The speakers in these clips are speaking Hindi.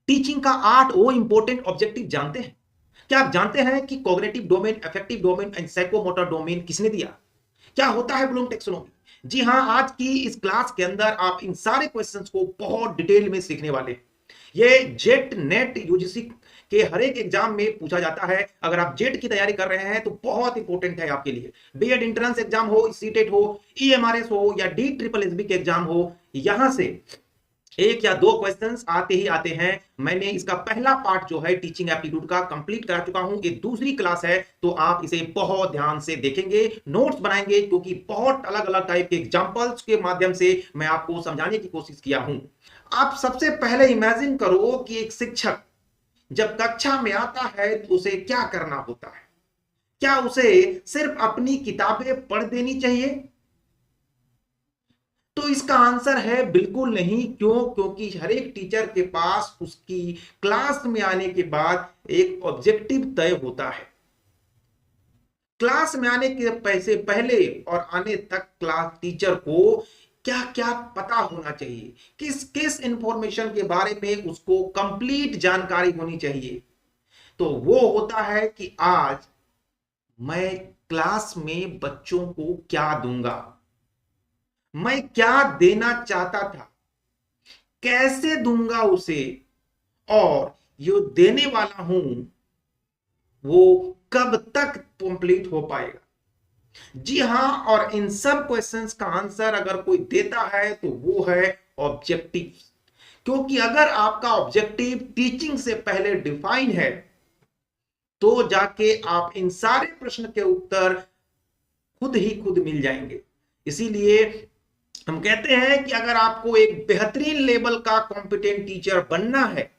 टीचिंग का 8 वो इंपॉर्टेंट ऑब्जेक्टिव जानते हैं? क्या आप जानते हैं कि cognitive domain, affective domain and psychomotor domain किसने दिया? क्या होता है ब्लूम टेक्सोनोमी? जी हां, आज की इस क्लास के अंदर आप इन सारे क्वेश्चंस को बहुत डिटेल में सीखने वाले हैं। ये जेट नेट यूजीसी के हर एक एग्जाम में पूछा जाता है। अगर आप जेट की तैयारी कर रहे हैं तो बहुत इंपॉर्टेंट है आपके लिए। बीएड एंट्रेंस एग्जाम हो, सीटेट हो, ईएमआरएस हो या डी ट्रिपल एसबी के एग्जाम हो, यहां से एक या दो क्वेश्चंस आते ही आते हैं। मैंने इसका पहला पार्ट जो है टीचिंग एप्टीट्यूड का कंप्लीट कर चुका हूं। ये दूसरी क्लास है, तो आप इसे बहुत ध्यान से देखेंगे, नोट्स बनाएंगे, क्योंकि बहुत अलग अलग टाइप के एग्जांपल्स के माध्यम से मैं आपको समझाने की कोशिश किया हूं। आप सबसे पहले इमेजिन करो कि एक शिक्षक जब कक्षा में आता है तो उसे क्या करना होता है? क्या उसे सिर्फ अपनी किताबें पढ़ देनी चाहिए? तो इसका आंसर है बिल्कुल नहीं। क्यों? क्योंकि हर एक टीचर के पास उसकी क्लास में आने के बाद एक ऑब्जेक्टिव तय होता है। क्लास में आने के पैसे पहले और आने तक क्लास टीचर को क्या क्या पता होना चाहिए, किस किस इंफॉर्मेशन के बारे में उसको कंप्लीट जानकारी होनी चाहिए। तो वो होता है कि आज मैं क्लास में बच्चों को क्या दूंगा, मैं क्या देना चाहता था, कैसे दूंगा उसे, और जो देने वाला हूं वो कब तक कंप्लीट हो पाएगा। जी हां, और इन सब क्वेश्चंस का आंसर अगर कोई देता है तो वो है ऑब्जेक्टिव। क्योंकि अगर आपका ऑब्जेक्टिव टीचिंग से पहले डिफाइन है तो जाके आप इन सारे प्रश्न के उत्तर खुद ही खुद मिल जाएंगे। इसीलिए हम कहते हैं कि अगर आपको एक बेहतरीन लेवल का कॉम्पिटेंट टीचर बनना है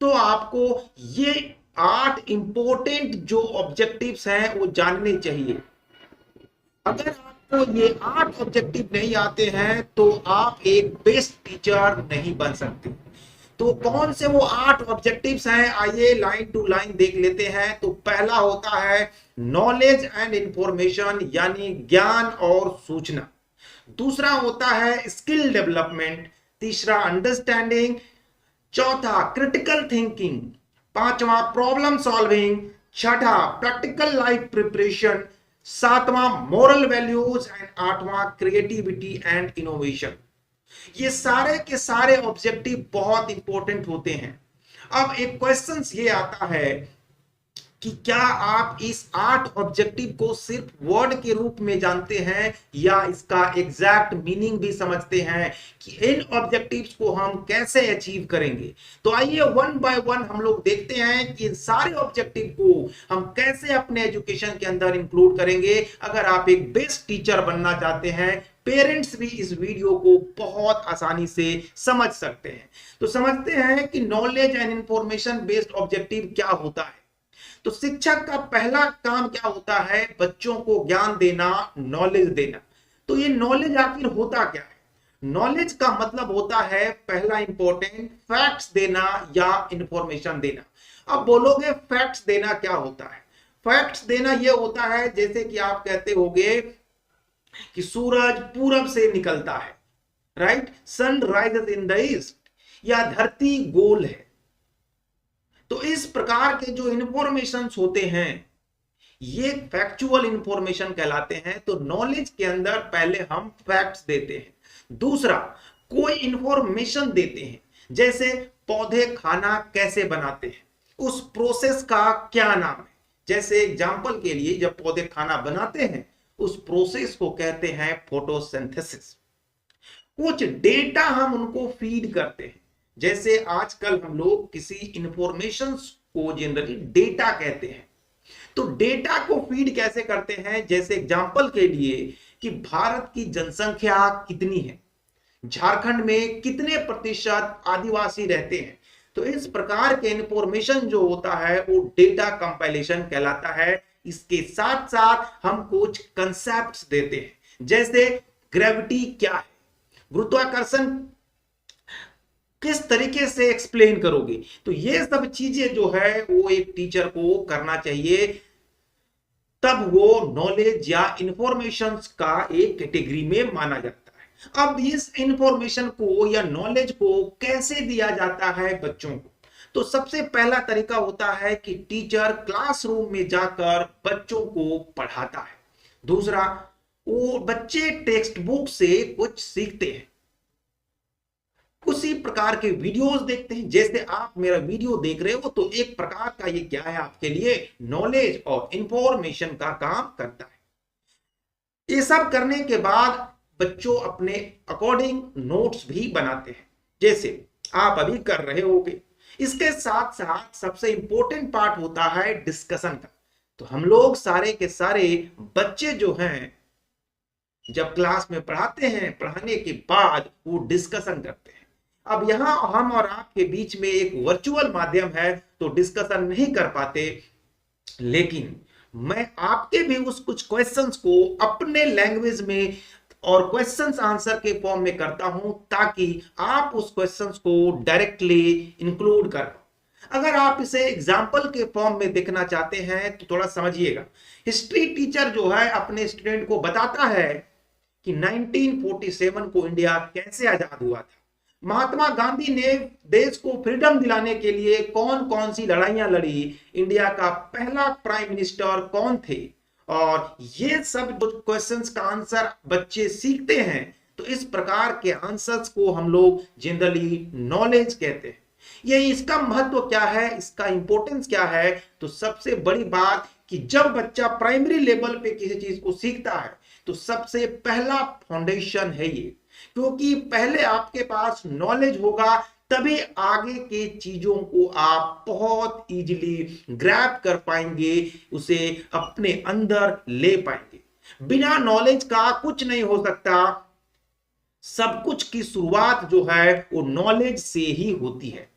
तो आपको ये 8 इंपॉर्टेंट जो ऑब्जेक्टिव्स हैं वो जानने चाहिए। अगर आपको ये 8 ऑब्जेक्टिव नहीं आते हैं तो आप एक बेस्ट टीचर नहीं बन सकते। तो कौन से वो 8 ऑब्जेक्टिव्स हैं, आइए लाइन टू लाइन देख लेते हैं। तो पहला होता है नॉलेज एंड इंफॉर्मेशन, यानी ज्ञान और सूचना। दूसरा होता है स्किल डेवलपमेंट। तीसरा अंडरस्टैंडिंग। चौथा क्रिटिकल थिंकिंग। पांचवा प्रॉब्लम सॉल्विंग। छठा प्रैक्टिकल लाइफ प्रिपरेशन। सातवां मोरल वैल्यूज एंड आठवां क्रिएटिविटी एंड इनोवेशन। ये सारे के सारे ऑब्जेक्टिव बहुत इंपॉर्टेंट होते हैं। अब एक क्वेश्चन ये आता है कि क्या आप इस 8 ऑब्जेक्टिव को सिर्फ वर्ड के रूप में जानते हैं या इसका एग्जैक्ट मीनिंग भी समझते हैं कि इन ऑब्जेक्टिव्स को हम कैसे अचीव करेंगे। तो आइए वन बाय वन हम लोग देखते हैं कि इन सारे ऑब्जेक्टिव को हम कैसे अपने एजुकेशन के अंदर इंक्लूड करेंगे। अगर आप एक बेस्ट टीचर बनना चाहते हैं, पेरेंट्स भी इस वीडियो को बहुत आसानी से समझ सकते हैं। तो समझते हैं कि knowledge and information based objective क्या होता है। तो शिक्षक का पहला काम क्या होता है? बच्चों को ज्ञान देना, नॉलेज देना। तो ये नॉलेज आखिर होता क्या है? नॉलेज का मतलब होता है पहला इंपॉर्टेंट फैक्ट्स देना या इंफॉर्मेशन देना। अब बोलोगे फैक्ट्स देना क्या होता है? फैक्ट्स देना ये होता है जैसे कि आप कहते होगे कि सूरज पूरब से निकलता है, right, sun rises in the east, या धरती गोल है। तो इस प्रकार के जो इंफॉर्मेशन होते हैं ये फैक्चुअल इंफॉर्मेशन कहलाते हैं। तो नॉलेज के अंदर पहले हम फैक्ट्स देते हैं। दूसरा, कोई इंफॉर्मेशन देते हैं, जैसे पौधे खाना कैसे बनाते हैं, उस प्रोसेस का क्या नाम है। जैसे एग्जांपल के लिए जब पौधे खाना बनाते हैं उस प्रोसेस को कहते हैं फोटोसिंथेसिस। कुछ डेटा हम उनको फीड करते हैं, जैसे आजकल हम लोग किसी इंफॉर्मेशन को जनरली डेटा कहते हैं। तो डेटा को फीड कैसे करते हैं? जैसे एग्जांपल के लिए कि भारत की जनसंख्या कितनी है, झारखंड में कितने प्रतिशत आदिवासी रहते हैं। तो इस प्रकार के इंफॉर्मेशन जो होता है वो डेटा कंपाइलेशन कहलाता है। इसके साथ साथ हम कुछ कंसेप्ट्स देते हैं, जैसे ग्रेविटी क्या है, गुरुत्वाकर्षण किस तरीके से एक्सप्लेन करोगे। तो ये सब चीजें जो है वो एक टीचर को करना चाहिए, तब वो नॉलेज या इंफॉर्मेशन का एक कैटेगरी में माना जाता है। अब इस इंफॉर्मेशन को या नॉलेज को कैसे दिया जाता है बच्चों को? तो सबसे पहला तरीका होता है कि टीचर क्लासरूम में जाकर बच्चों को पढ़ाता है। दूसरा, वो बच्चे टेक्स्ट बुक से कुछ सीखते हैं, उसी प्रकार के वीडियोस देखते हैं। जैसे आप मेरा वीडियो देख रहे हो तो एक प्रकार का ये क्या है, आपके लिए नॉलेज और इंफॉर्मेशन का काम करता है। ये सब करने के बाद बच्चों अपने अकॉर्डिंग नोट्स भी बनाते हैं, जैसे आप अभी कर रहे होगे। इसके साथ साथ सबसे इंपॉर्टेंट पार्ट होता है डिस्कशन का। तो हम लोग सारे के सारे बच्चे जो हैं जब क्लास में पढ़ाते हैं, पढ़ाने के बाद वो डिस्कशन करते हैं। अब यहां हम और आपके बीच में एक वर्चुअल माध्यम है तो डिस्कशन नहीं कर पाते, लेकिन मैं आपके भी उस कुछ क्वेश्चंस को अपने लैंग्वेज में और क्वेश्चंस आंसर के फॉर्म में करता हूं, ताकि आप उस क्वेश्चंस को डायरेक्टली इंक्लूड कर पाओ। अगर आप इसे एग्जाम्पल के फॉर्म में देखना चाहते हैं तो थोड़ा समझिएगा। हिस्ट्री टीचर जो है अपने स्टूडेंट को बताता है कि 1947 को इंडिया कैसे आजाद हुआ था, महात्मा गांधी ने देश को फ्रीडम दिलाने के लिए कौन कौन सी लड़ाइयां लड़ी, इंडिया का पहला प्राइम मिनिस्टर कौन थे, और ये सब जो क्वेश्चंस का आंसर बच्चे सीखते हैं। तो इस प्रकार के आंसर्स को हम लोग जनरली नॉलेज कहते हैं। ये इसका महत्व क्या है, इसका इंपॉर्टेंस क्या है, तो सबसे बड़ी बात कि जब बच्चा प्राइमरी लेवल पे किसी चीज को सीखता है तो सबसे पहला फाउंडेशन है ये, क्योंकि पहले आपके पास नॉलेज होगा तभी आगे के चीजों को आप बहुत इजीली ग्रैब कर पाएंगे, उसे अपने अंदर ले पाएंगे। बिना नॉलेज का कुछ नहीं हो सकता। सब कुछ की शुरुआत जो है वो नॉलेज से ही होती है।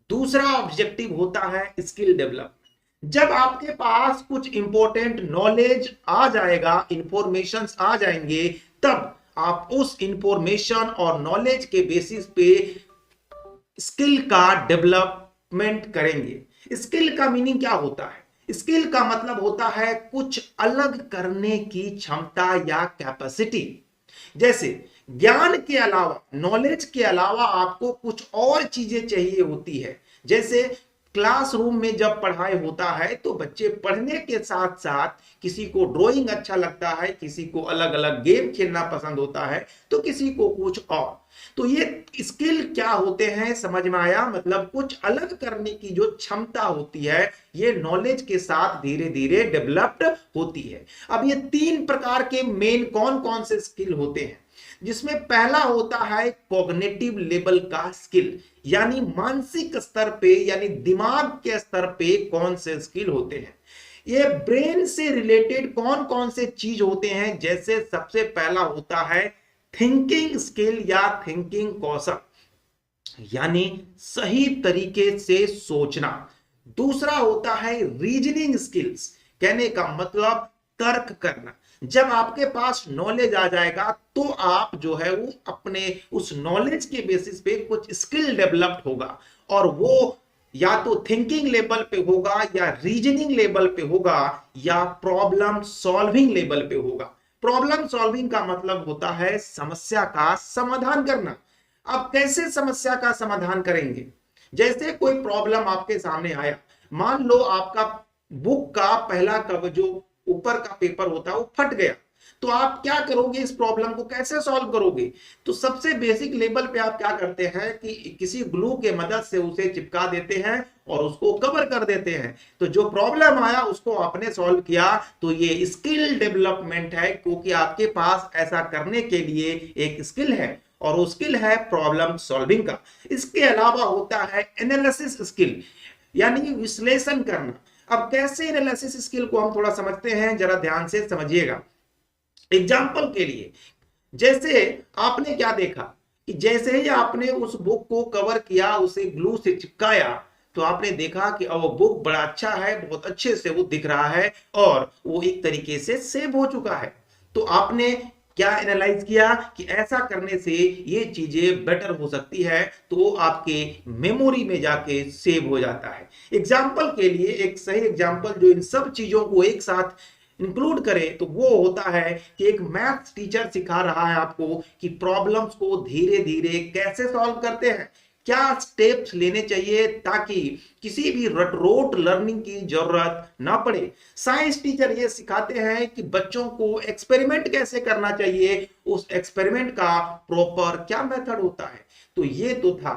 दूसरा ऑब्जेक्टिव होता है स्किल डेवलपमेंट। जब आपके पास कुछ इंपॉर्टेंट नॉलेज आ जाएगा, इंफॉर्मेशन आ जाएंगे, तब आप उस इंफॉर्मेशन और नॉलेज के बेसिस पे स्किल का डेवलपमेंट करेंगे। स्किल का मीनिंग क्या होता है? स्किल का मतलब होता है कुछ अलग करने की क्षमता या कैपेसिटी। जैसे ज्ञान के अलावा, नॉलेज के अलावा आपको कुछ और चीजें चाहिए होती है। जैसे क्लासरूम में जब पढ़ाई होता है तो बच्चे पढ़ने के साथ साथ किसी को ड्राइंग अच्छा लगता है, किसी को अलग अलग गेम खेलना पसंद होता है, तो किसी को कुछ और। तो ये स्किल क्या होते हैं समझ में आया? मतलब कुछ अलग करने की जो क्षमता होती है ये नॉलेज के साथ धीरे धीरे डेवलप्ड होती है। अब ये 3 प्रकार के मेन कौन कौन से स्किल होते हैं, जिसमें पहला होता है कॉग्निटिव लेवल का स्किल, यानी मानसिक स्तर पे यानी दिमाग के स्तर पे कौन से स्किल होते हैं। ये ब्रेन से रिलेटेड कौन कौन से चीज होते हैं, जैसे सबसे पहला होता है थिंकिंग स्किल या थिंकिंग कौशल, यानी सही तरीके से सोचना। दूसरा होता है रीजनिंग स्किल्स, कहने का मतलब तर्क करना। जब आपके पास नॉलेज आ जाएगा तो आप जो है वो अपने उस नॉलेज के बेसिस पे कुछ स्किल डेवलप्ड होगा, और वो या तो थिंकिंग लेवल पे होगा या रीजनिंग लेवल पे होगा या प्रॉब्लम सॉल्विंग लेवल पे होगा। प्रॉब्लम सॉल्विंग का मतलब होता है समस्या का समाधान करना। आप कैसे समस्या का समाधान करेंगे? जैसे कोई प्रॉब्लम आपके सामने आया, मान लो आपका बुक का पहला कवर जो ऊपर का पेपर होता है वो फट गया, तो आप क्या करोगे? इस प्रॉब्लम को कैसे सॉल्व करोगे? तो सबसे बेसिक लेवल पे आप क्या करते हैं कि किसी ग्लू के मदद से उसे चिपका देते हैं और उसको कवर कर देते हैं। तो जो प्रॉब्लम आया उसको आपने सॉल्व किया, तो ये स्किल डेवलपमेंट है, क्योंकि आपके पास ऐसा करने के लिए एक स्किल है और वो स्किल है प्रॉब्लम सॉल्विंग का। इसके अलावा होता है एनालिसिस स्किल, यानी विश्लेषण करना। अब कैसे एनालिसिस स्किल को हम थोड़ा समझते हैं, जरा ध्यान से समझिएगा। एग्जाम्पल के लिए, जैसे आपने क्या देखा कि जैसे ही आपने उस बुक को कवर किया, उसे ग्लू से चिपकाया, तो आपने देखा कि अब वो बुक बड़ा अच्छा है, बहुत अच्छे से वो दिख रहा है और वो एक तरीके से सेव हो चुका है। तो आपने क्या एनालाइज किया कि ऐसा करने से ये चीजें बेटर हो सकती है, तो आपके मेमोरी में जाके सेव हो जाता है। एग्जाम्पल के लिए एक सही एग्जाम्पल जो इन सब चीजों को एक साथ इंक्लूड करे तो वो होता है कि एक मैथ्स टीचर सिखा रहा है आपको कि प्रॉब्लम्स को धीरे धीरे कैसे सॉल्व करते हैं। क्या स्टेप्स लेने चाहिए ताकि किसी भी रोट लर्निंग की जरूरत ना पड़े। साइंस टीचर ये सिखाते हैं कि बच्चों को एक्सपेरिमेंट कैसे करना चाहिए, उस एक्सपेरिमेंट का प्रॉपर क्या मेथड होता है। तो ये तो था।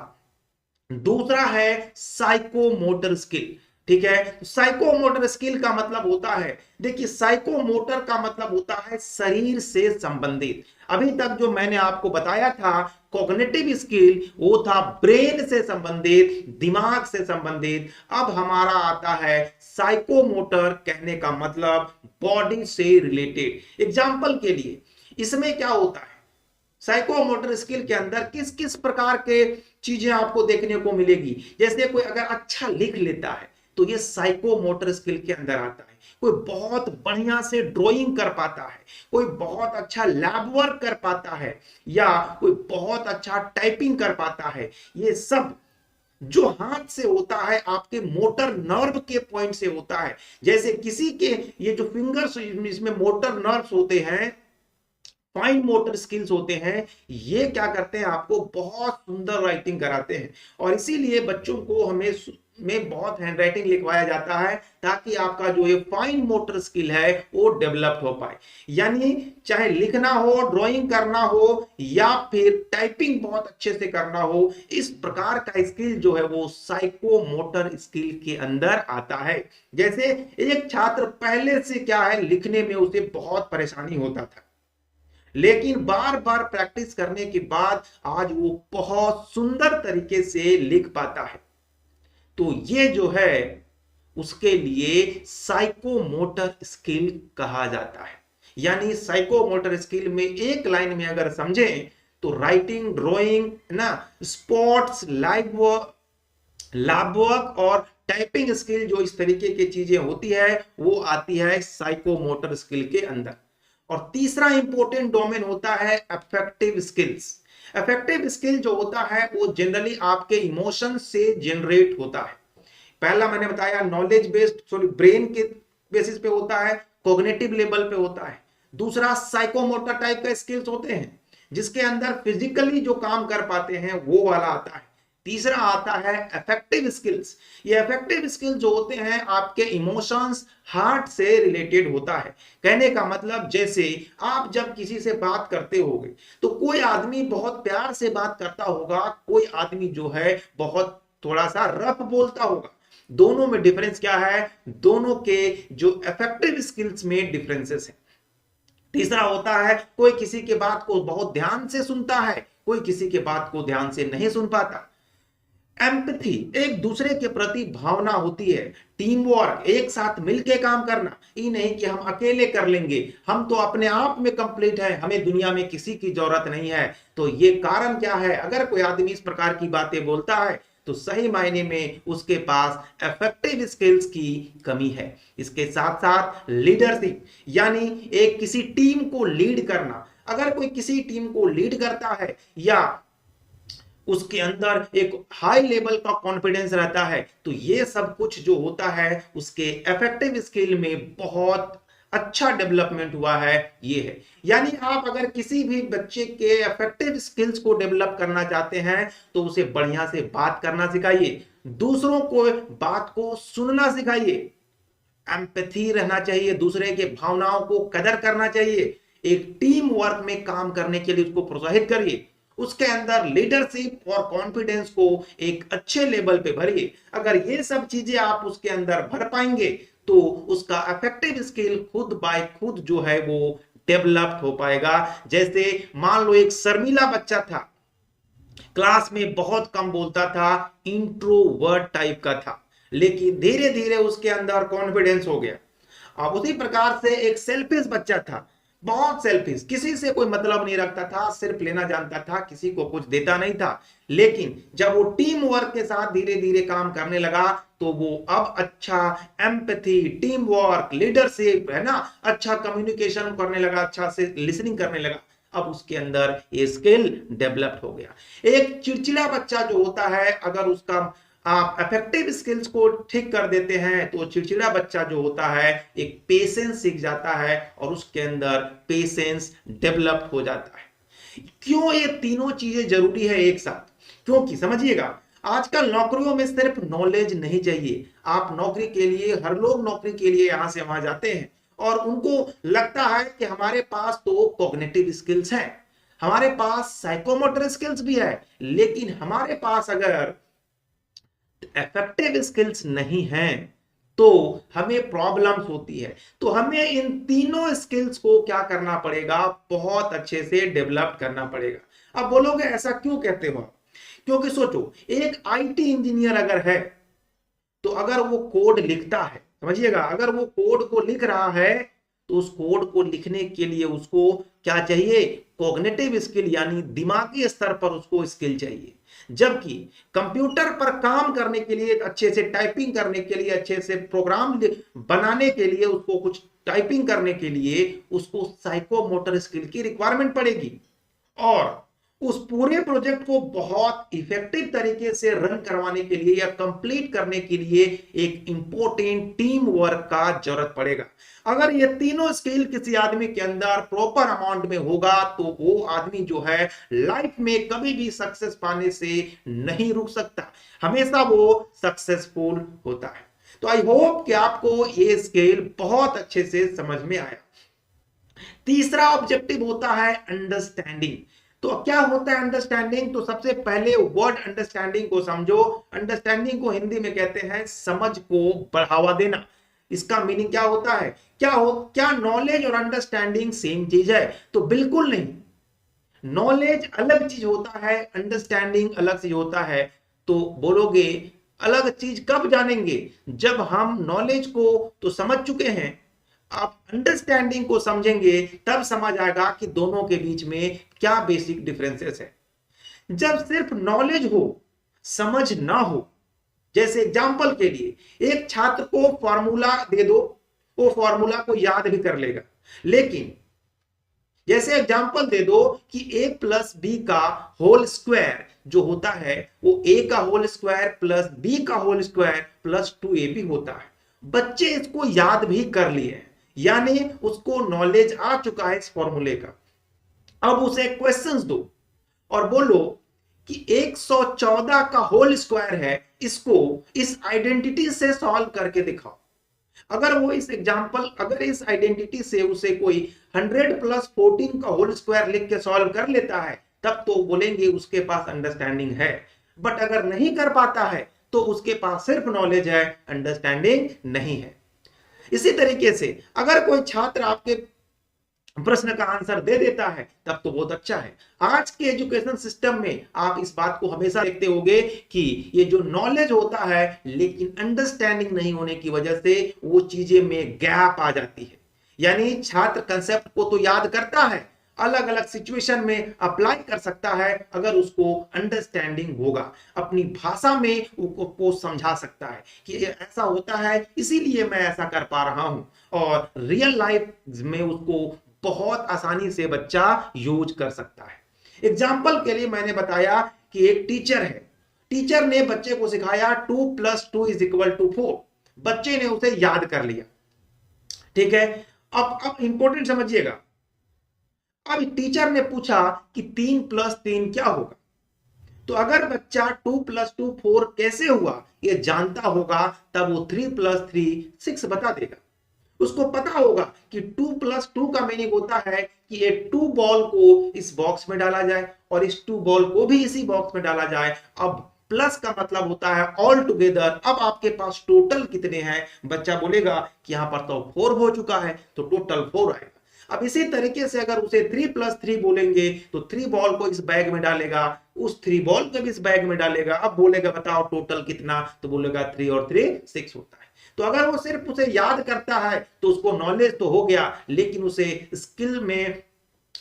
दूसरा है साइकोमोटर स्किल। ठीक है, साइकोमोटर स्किल का मतलब होता है, देखिए साइकोमोटर का मतलब होता है शरीर से संबंधित। अभी तक जो मैंने आपको बताया था कॉग्निटिव स्किल, वो था ब्रेन से संबंधित, दिमाग से संबंधित। अब हमारा आता है साइकोमोटर, कहने का मतलब बॉडी से रिलेटेड। एग्जाम्पल के लिए इसमें क्या होता है, साइकोमोटर स्किल के अंदर किस किस प्रकार के चीजें आपको देखने को मिलेगी। जैसे कोई अगर अच्छा लिख लेता है तो ये साइकोमोटर स्किल के अंदर आता है। कोई बहुत बढ़िया से ड्राइंग कर पाता है, कोई बहुत अच्छा लैब वर्क कर पाता है, या कोई बहुत अच्छा टाइपिंग कर पाता है। ये सब जो हाथ से होता है आपके मोटर नर्व के पॉइंट से होता है। जैसे किसी के ये जो फिंगर्स, इसमें मोटर नर्व्स होते हैं, फाइन मोटर स्किल्स होते हैं, ये क्या करते हैं, आपको बहुत सुंदर राइटिंग कराते हैं। और इसीलिए बच्चों को हमें में बहुत हैंड राइटिंग लिखवाया जाता है ताकि आपका जो ये फाइन मोटर स्किल है वो डेवलप हो पाए। यानी चाहे लिखना हो, ड्राइंग करना हो, या फिर टाइपिंग बहुत अच्छे से करना हो, इस प्रकार का स्किल जो है वो साइकोमोटर स्किल के अंदर आता है। जैसे एक छात्र पहले से क्या है, लिखने में उसे बहुत परेशानी होता था, लेकिन बार बार प्रैक्टिस करने के बाद आज वो बहुत सुंदर तरीके से लिख पाता है। तो ये जो है उसके लिए साइकोमोटर स्किल कहा जाता है। यानी साइकोमोटर स्किल में एक लाइन में अगर समझें तो राइटिंग, ड्राइंग ना, स्पोर्ट्स, लैब वर्क और टाइपिंग स्किल, जो इस तरीके की चीजें होती है वो आती है साइकोमोटर स्किल के अंदर। और तीसरा इंपॉर्टेंट डोमेन होता है अफेक्टिव स्किल्स। अफेक्टिव स्किल जो होता है वो जनरली आपके इमोशन से जनरेट होता है। पहला मैंने बताया नॉलेज बेस्ड, सॉरी ब्रेन के बेसिस पे होता है, कॉग्निटिव लेवल पे होता है। दूसरा साइकोमोटर टाइप का स्किल्स होते हैं जिसके अंदर फिजिकली जो काम कर पाते हैं वो वाला आता है। तीसरा आता है अफेक्टिव स्किल्स। ये अफेक्टिव स्किल्स जो होते हैं आपके इमोशंस, हार्ट से रिलेटेड होता है। कहने का मतलब जैसे आप जब किसी से बात करते होगे तो कोई आदमी बहुत प्यार से बात करता होगा, कोई आदमी जो है बहुत थोड़ा सा रफ बोलता होगा। दोनों में डिफरेंस क्या है, दोनों के जो अफेक्टिव स्किल्स में डिफरेंसेस है। तीसरा होता है कोई किसी के बात को बहुत ध्यान से सुनता है, कोई किसी के बात को ध्यान से नहीं सुन पाता। एम्पैथी, एक दूसरे के प्रति भावना होती है। टीम वर्क, एक साथ मिलके काम करना, ये नहीं कि हम अकेले कर लेंगे, हम तो अपने आप में कंप्लीट है, हमें दुनिया में किसी की जरूरत नहीं है। तो ये कारण क्या है, अगर कोई आदमी इस प्रकार की बातें बोलता है तो सही मायने में उसके पास अफेक्टिव स्किल्स की कमी है। इसके साथ साथ लीडरशिप, यानी एक किसी टीम को लीड करना। अगर कोई किसी टीम को लीड करता है या उसके अंदर एक हाई लेवल का कॉन्फिडेंस रहता है, तो ये सब कुछ जो होता है उसके अफेक्टिव स्किल में बहुत अच्छा डेवलपमेंट हुआ है, ये है। यानी आप अगर किसी भी बच्चे के अफेक्टिव स्किल्स को डेवलप करना चाहते हैं तो उसे बढ़िया से बात करना सिखाइए, दूसरों को बात को सुनना सिखाइए, एम्पैथी रहना चाहिए, दूसरे के भावनाओं को कदर करना चाहिए, एक टीम वर्क में काम करने के लिए उसको प्रोत्साहित करिए, उसके अंदर लीडरशिप और कॉन्फिडेंस को एक अच्छे लेवल पे भरिए। अगर ये सब चीजें आप उसके अंदर भर पाएंगे तो उसका अफेक्टिव स्किल खुद बाय खुद जो है वो डेवलप्ड हो पाएगा। जैसे मान लो एक शर्मीला बच्चा था, क्लास में बहुत कम बोलता था, इंट्रोवर्ट टाइप का था, लेकिन धीरे धीरे उसके अंदर कॉन्फिडेंस हो गया। अब उसी प्रकार से एक सेल्फिश बच्चा था, बहुत सेल्फिश, किसी से कोई मतलब नहीं रखता था, सिर्फ लेना जानता था, किसी को कुछ देता नहीं था। लेकिन जब वो टीम वर्क के साथ धीरे धीरे काम करने लगा तो वो अब अच्छा एम्पैथी, टीम वर्क, लीडरशिप है ना, अच्छा कम्युनिकेशन करने लगा, अच्छा से लिसनिंग करने लगा। अब उसके अंदर ये स्किल डेवलप हो गया। एक चिड़चिड़ा बच्चा जो होता है, अगर उसका आप अफेक्टिव स्किल्स को ठीक कर देते हैं तो चिड़चिड़ा बच्चा जो होता है एक पेशेंस सीख जाता है और उसके अंदर पेशेंस डेवलप हो जाता है। क्यों ये तीनों चीजें जरूरी है एक साथ, क्योंकि समझिएगा, आजकल नौकरियों में सिर्फ नॉलेज नहीं चाहिए। आप नौकरी के लिए, हर लोग नौकरी के लिए यहां से वहां जाते हैं और उनको लगता है कि हमारे पास तो कॉग्निटिव स्किल्स हैं, हमारे पास साइकोमोटर स्किल्स भी है, लेकिन हमारे पास अगर इफेक्टिव स्किल्स नहीं हैं तो हमें प्रॉब्लम्स होती है। तो हमें इन तीनों स्किल्स को क्या करना पड़ेगा, बहुत अच्छे से डेवलप करना पड़ेगा। अब बोलोगे ऐसा क्यों कहते हो? क्योंकि सोचो, एक आईटी इंजीनियर अगर है तो अगर वो कोड लिखता है, समझिएगा, अगर वो कोड को लिख रहा है तो उस कोड को लिखने के लिए उसको क्या चाहिए, कॉग्निटिव स्किल, यानी दिमागी स्तर पर उसको स्किल चाहिए। जबकि कंप्यूटर पर काम करने के लिए, अच्छे से टाइपिंग करने के लिए, अच्छे से प्रोग्राम बनाने के लिए, उसको कुछ टाइपिंग करने के लिए उसको साइकोमोटर स्किल की रिक्वायरमेंट पड़ेगी। और उस पूरे प्रोजेक्ट को बहुत इफेक्टिव तरीके से रन करवाने के लिए या कंप्लीट करने के लिए एक इंपॉर्टेंट टीम वर्क का जरूरत पड़ेगा। अगर ये तीनों स्किल किसी आदमी के अंदर प्रॉपर अमाउंट में होगा तो वो आदमी जो है लाइफ में कभी भी सक्सेस पाने से नहीं रुक सकता, हमेशा वो सक्सेसफुल होता है। तो आई होप कि आपको ये स्किल बहुत अच्छे से समझ में आया। तीसरा ऑब्जेक्टिव होता है अंडरस्टैंडिंग। तो क्या होता है अंडरस्टैंडिंग? तो सबसे पहले वर्ड अंडरस्टैंडिंग को समझो। अंडरस्टैंडिंग को हिंदी में कहते हैं समझ को बढ़ावा देना। इसका मीनिंग क्या होता है? क्या नॉलेज और अंडरस्टैंडिंग सेम चीज है? तो बिल्कुल नहीं। नॉलेज अलग चीज होता है, अंडरस्टैंडिंग अलग चीज होता है। तो बोलोगे अलग चीज कब जानेंगे? जब हम नॉलेज को तो समझ चुके हैं, आप अंडरस्टैंडिंग को समझेंगे तब समझ आएगा कि दोनों के बीच में क्या बेसिक डिफरेंसेस है। जब सिर्फ नॉलेज हो, समझ ना हो, जैसे एग्जांपल के लिए एक छात्र को फॉर्मूला दे दो, वो फॉर्मूला को याद भी कर लेगा, लेकिन जैसे एग्जांपल दे दो कि a प्लस बी का होल स्क्वायर जो होता है वो a का होल स्क्वायर प्लस b का होल स्क्वायर प्लस 2ab होता है। बच्चे इसको याद भी कर लिए, यानी उसको नॉलेज आ चुका है इस फॉर्मूले का। अब उसे क्वेश्चंस दो और बोलो कि 114 का होल स्क्वायर है, इसको इस आइडेंटिटी से सॉल्व करके दिखाओ। अगर वो अगर इस आइडेंटिटी से उसे कोई 100 प्लस 14 का होल स्क्वायर लिख के सॉल्व कर लेता है तब तो बोलेंगे उसके पास अंडरस्टैंडिंग है। बट अगर नहीं कर पाता है तो उसके पास सिर्फ नॉलेज है, अंडरस्टैंडिंग नहीं है। इसी तरीके से अगर कोई छात्र आपके प्रश्न का आंसर दे देता है तब तो बहुत अच्छा है। आज के एजुकेशन सिस्टम में आप इस बात को हमेशा देखते होंगे कि ये जो नॉलेज होता है लेकिन अंडरस्टैंडिंग नहीं होने की वजह से वो चीजें में गैप आ जाती है। यानी छात्र कंसेप्ट को तो याद करता है, अलग अलग सिचुएशन में अप्लाई कर सकता है, अगर उसको अंडरस्टैंडिंग होगा, अपनी भाषा में उसको समझा सकता है कि ऐसा होता है इसीलिए मैं ऐसा कर पा रहा हूं, और रियल लाइफ में उसको बहुत आसानी से बच्चा यूज कर सकता है। एग्जाम्पल के लिए मैंने बताया कि एक टीचर है, टीचर ने बच्चे को सिखाया 2 + 2 = 4, बच्चे ने उसे याद कर लिया, ठीक है। अब इंपॉर्टेंट समझिएगा, अब टीचर ने पूछा कि 3 + 3 क्या होगा, तो अगर बच्चा 2 + 2 4 कैसे हुआ ये जानता होगा तब वो 3 + 3 6 बता देगा। उसको पता होगा कि 2 + 2 का मीनिंग होता है कि ये 2 बॉल को इस बॉक्स में डाला जाए और इस 2 बॉल को भी इसी बॉक्स में डाला जाए। अब प्लस का मतलब होता है ऑल टुगेदर। अब आपके पास टोटल कितने हैं? बच्चा बोलेगा कि यहां पर तो 4 हो चुका है, तो टोटल 4 आएगा। अब इसी तरीके से अगर उसे 3 + 3 बोलेंगे तो 3 बॉल को इस बैग में डालेगा, उस 3 बॉल को भी इस बैग में डालेगा। अब बोलेगा बताओ टोटल कितना, तो बोलेगा 3 और 3 6 होता है। तो अगर वो सिर्फ उसे याद करता है तो उसको नॉलेज तो हो गया, लेकिन उसे स्किल में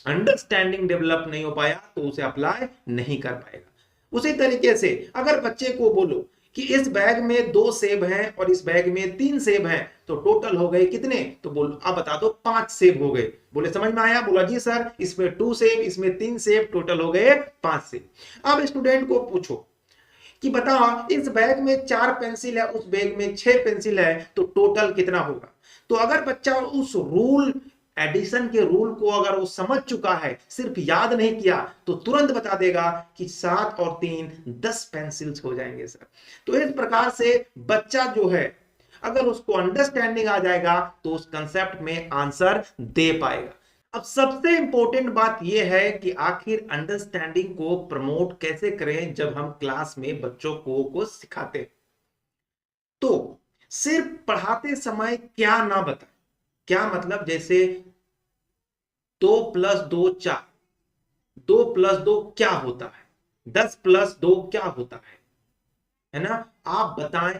अंडरस्टैंडिंग डेवलप नहीं हो पाया तो उसे अप्लाई नहीं कर पाएगा। उसी तरीके से अगर बच्चे को बोलो कि इस बैग में 2 सेब हैं और इस बैग में 3 सेब हैं, तो टोटल हो गए कितने, तो बोलो आप बता दो 5 सेब हो गए। बोले समझ में आया? बोला जी सर, इसमें 2 सेब, इसमें 3 सेब, टोटल हो गए 5 सेब। अब स्टूडेंट को पूछो कि बता इस बैग में 4 पेंसिल है, उस बैग में 6 पेंसिल है, तो टोटल कितना होगा। तो अगर बच्चा उस रूल एडिशन के रूल को अगर वो समझ चुका है, सिर्फ याद नहीं किया, तो तुरंत बता देगा कि 7 और 3 10 पेंसिल्स हो जाएंगे सर। तो इस प्रकार से बच्चा जो है, अगर उसको अंडरस्टैंडिंग आ जाएगा तो उस कंसेप्ट में आंसर दे पाएगा। अब सबसे इंपॉर्टेंट बात यह है कि आखिर अंडरस्टैंडिंग को प्रमोट कैसे करें जब हम क्लास में बच्चों को सिखाते हैं। तो सिर्फ पढ़ाते समय क्या ना बताएं। क्या मतलब, जैसे 2+2 4, 2+2 क्या होता है, 10+2 क्या होता है ना, आप बताएं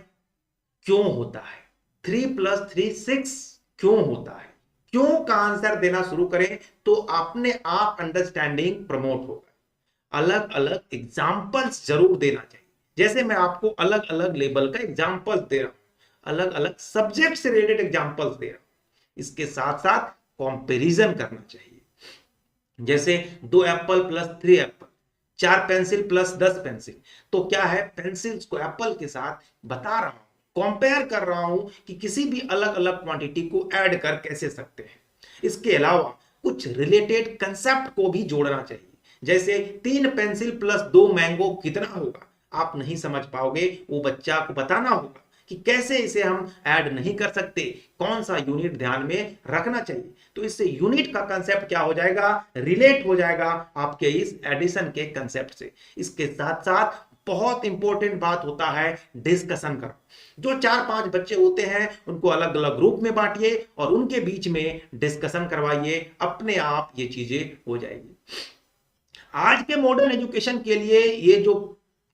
क्यों होता है, 3+3 6 क्यों होता है। क्यों का आंसर देना शुरू करें तो अपने आप अंडरस्टैंडिंग प्रमोट होगा। अलग अलग एग्जाम्पल्स जरूर देना चाहिए। जैसे मैं आपको अलग अलग लेवल का एग्जाम्पल्स दे रहा हूं, अलग अलग सब्जेक्ट से रिलेटेड एग्जाम्पल्स दे रहा हूं, इसके साथ साथ कंपैरिजन करना चाहिए। जैसे 2 Apple plus 3 Apple, 4 pencil plus 10 pencil, तो क्या है, पेंसिल्स को एप्पल के साथ बता रहा हूं, कंपेयर कर रहा हूं कि किसी भी अलग अलग क्वांटिटी को ऐड कर कैसे सकते हैं। इसके अलावा कुछ रिलेटेड कंसेप्ट को भी जोड़ना चाहिए। जैसे 3 पेंसिल प्लस 2 मैंगो कितना होगा, आप नहीं समझ पाओगे, वो बच्चा को बताना होगा कि कैसे इसे हम ऐड नहीं कर सकते, कौन सा यूनिट ध्यान में रखना चाहिए। तो इससे यूनिट का कंसेप्ट क्या हो जाएगा, रिलेट हो जाएगा आपके इस एडिशन के कंसेप्ट से। इसके साथ साथ बहुत इंपॉर्टेंट बात होता है डिस्कशन करो। जो 4-5 बच्चे होते हैं उनको अलग अलग ग्रुप में बांटिए और उनके बीच में डिस्कशन करवाइए, अपने आप ये चीजें हो जाएगी। आज के मॉडर्न एजुकेशन के लिए ये जो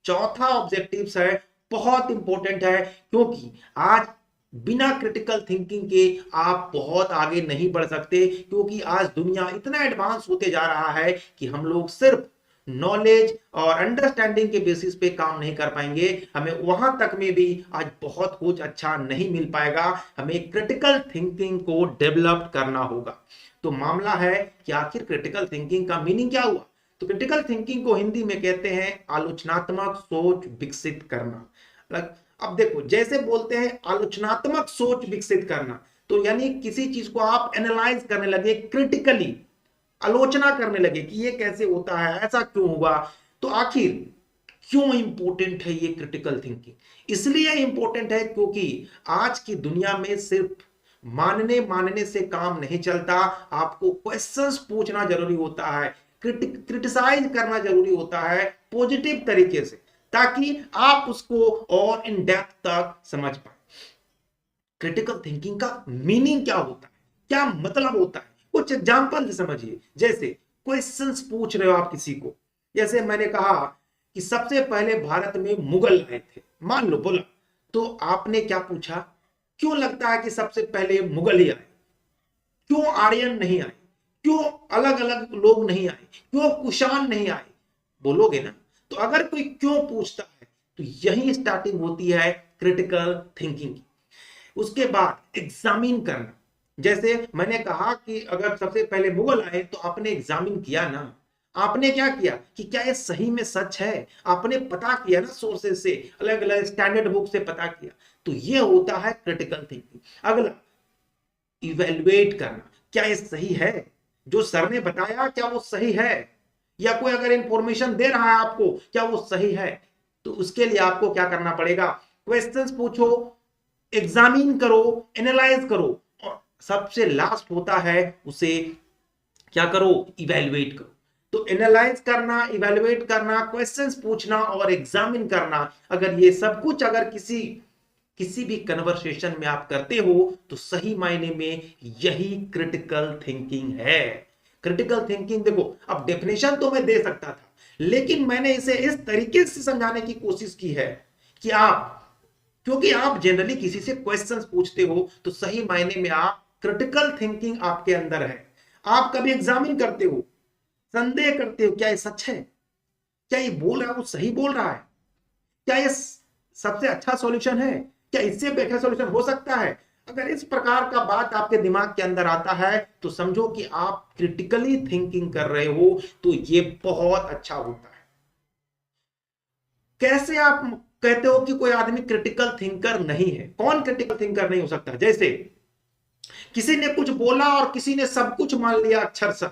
चौथा ऑब्जेक्टिव्स है बहुत इंपॉर्टेंट है, क्योंकि आज बिना क्रिटिकल थिंकिंग के आप बहुत आगे नहीं बढ़ सकते। क्योंकि आज दुनिया इतना एडवांस होते जा रहा है कि हम लोग सिर्फ नॉलेज और अंडरस्टैंडिंग के बेसिस पे काम नहीं कर पाएंगे, हमें वहां तक में भी आज बहुत कुछ अच्छा नहीं मिल पाएगा। हमें क्रिटिकल थिंकिंग को डेवलप करना होगा। तो मामला है कि आखिर क्रिटिकल थिंकिंग का मीनिंग क्या हुआ। तो क्रिटिकल थिंकिंग को हिंदी में कहते हैं आलोचनात्मक सोच विकसित करना। अब देखो, जैसे बोलते हैं आलोचनात्मक सोच विकसित करना, तो यानी किसी चीज को आप एनालाइज करने लगे, क्रिटिकली आलोचना करने लगे कि ये कैसे होता है, ऐसा क्यों हुआ। तो आखिर क्यों इंपॉर्टेंट है ये क्रिटिकल थिंकिंग? इसलिए इंपॉर्टेंट है क्योंकि आज की दुनिया में सिर्फ मानने से काम नहीं चलता, आपको क्वेश्चंस पूछना जरूरी होता है, क्रिटिसाइज करना जरूरी होता है पॉजिटिव तरीके से, ताकि आप उसको और इन डेप्थ तक समझ पाए। क्रिटिकल थिंकिंग का मीनिंग क्या होता है, क्या मतलब होता है, कुछ एग्जांपल से समझिए। जैसे क्वेश्चंस पूछ रहे हो आप किसी को, जैसे मैंने कहा कि सबसे पहले भारत में मुगल आए थे, मान लो बोला, तो आपने क्या पूछा, क्यों लगता है कि सबसे पहले मुगल ही आए, क्यों आर्यन नहीं आए, क्यों अलग अलग लोग नहीं आए, क्यों कुषाण नहीं आए, बोलोगे ना। तो अगर कोई क्यों पूछता है तो यही स्टार्टिंग होती है क्रिटिकल थिंकिंग की। उसके बाद एग्जामिन करना, जैसे मैंने कहा कि अगर सबसे पहले मुगल आए तो आपने एग्जामिन किया ना, आपने क्या किया कि क्या ये सही में सच है, आपने पता किया ना, सोर्सेज से, अलग अलग स्टैंडर्ड बुक से पता किया। तो ये होता है क्रिटिकल थिंकिंग। अगला इवेल्युएट करना, क्या ये सही है, जो सर ने बताया क्या वो सही है, या कोई अगर इंफॉर्मेशन दे रहा है आपको क्या वो सही है। तो उसके लिए आपको क्या करना पड़ेगा, क्वेश्चंस पूछो, एग्जामिन करो, एनालाइज करो, और सबसे लास्ट होता है उसे क्या करो, इवेल्युएट करो। तो एनालाइज करना, इवेल्युएट करना, क्वेश्चंस पूछना और एग्जामिन करना, अगर ये सब कुछ अगर किसी भी कन्वर्सेशन में आप करते हो तो सही मायने में यही क्रिटिकल थिंकिंग है। क्रिटिकल थिंकिंग देखो, अब डेफिनेशन तो मैं दे सकता था, लेकिन मैंने इसे इस तरीके से समझाने की कोशिश की है कि आप, क्योंकि आप जनरली किसी से क्वेश्चंस पूछते हो तो सही मायने में आप क्रिटिकल थिंकिंग आपके अंदर है। आप कभी एग्जामिन करते हो, संदेह करते हो, क्या ये सच है, क्या ये बोल रहा है वो सही बोल रहा है, क्या ये सबसे अच्छा सॉल्यूशन है, क्या इससे बेहतर सॉल्यूशन हो सकता है। अगर इस प्रकार का बात आपके दिमाग के अंदर आता है तो समझो कि आप क्रिटिकली थिंकिंग कर रहे हो, तो ये बहुत अच्छा होता है। कैसे आप कहते हो कि कोई आदमी क्रिटिकल थिंकर नहीं है, कौन क्रिटिकल थिंकर नहीं हो सकता। जैसे किसी ने कुछ बोला और किसी ने सब कुछ मान लिया अक्षरशः,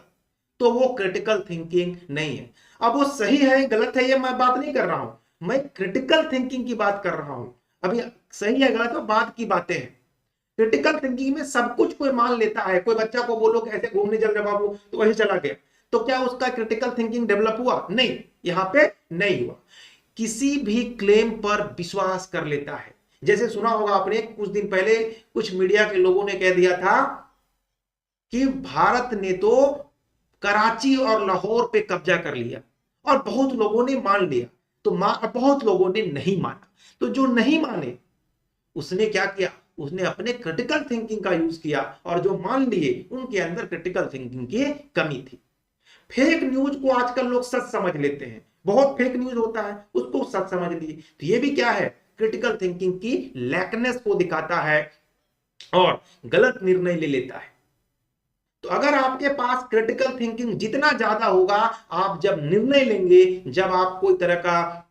तो वो क्रिटिकल थिंकिंग नहीं है। अब वो सही है गलत है ये मैं बात नहीं कर रहा हूं, मैं क्रिटिकल थिंकिंग की बात कर रहा हूं। अभी सही है गलत है बाद की बातें हैं। क्रिटिकल थिंकिंग में सब कुछ कोई मान लेता है। कोई बच्चा को बोलो कि ऐसे घूमने चल रहे बाबू तो वही चला गया, तो क्या उसका क्रिटिकल थिंकिंग डेवलप हुआ? नहीं, यहां पे नहीं हुआ। किसी भी क्लेम पर विश्वास कर लेता है। जैसे सुना होगा आपने कुछ दिन पहले कुछ मीडिया के लोगों ने कह दिया था कि भारत ने तो कराची और लाहौर पे कब्जा कर लिया, और बहुत लोगों ने मान लिया, तो बहुत लोगों ने नहीं माना। तो जो नहीं माने उसने क्या किया, उसने अपने क्रिटिकल थिंकिंग का यूज किया, और जो मान लिए उनके अंदर क्रिटिकल थिंकिंग की कमी थी। फेक न्यूज को आजकल लोग सच समझ लेते हैं, बहुत फेक न्यूज होता है उसको सच समझ लिए, तो ये भी क्या है, क्रिटिकल थिंकिंग की लैकनेस को दिखाता है और गलत निर्णय ले लेता है। तो अगर आपके पास क्रिटिकल थिंकिंग जितना ज्यादा होगा, आप जब निर्णय लेंगे, जब आप कोई तरह का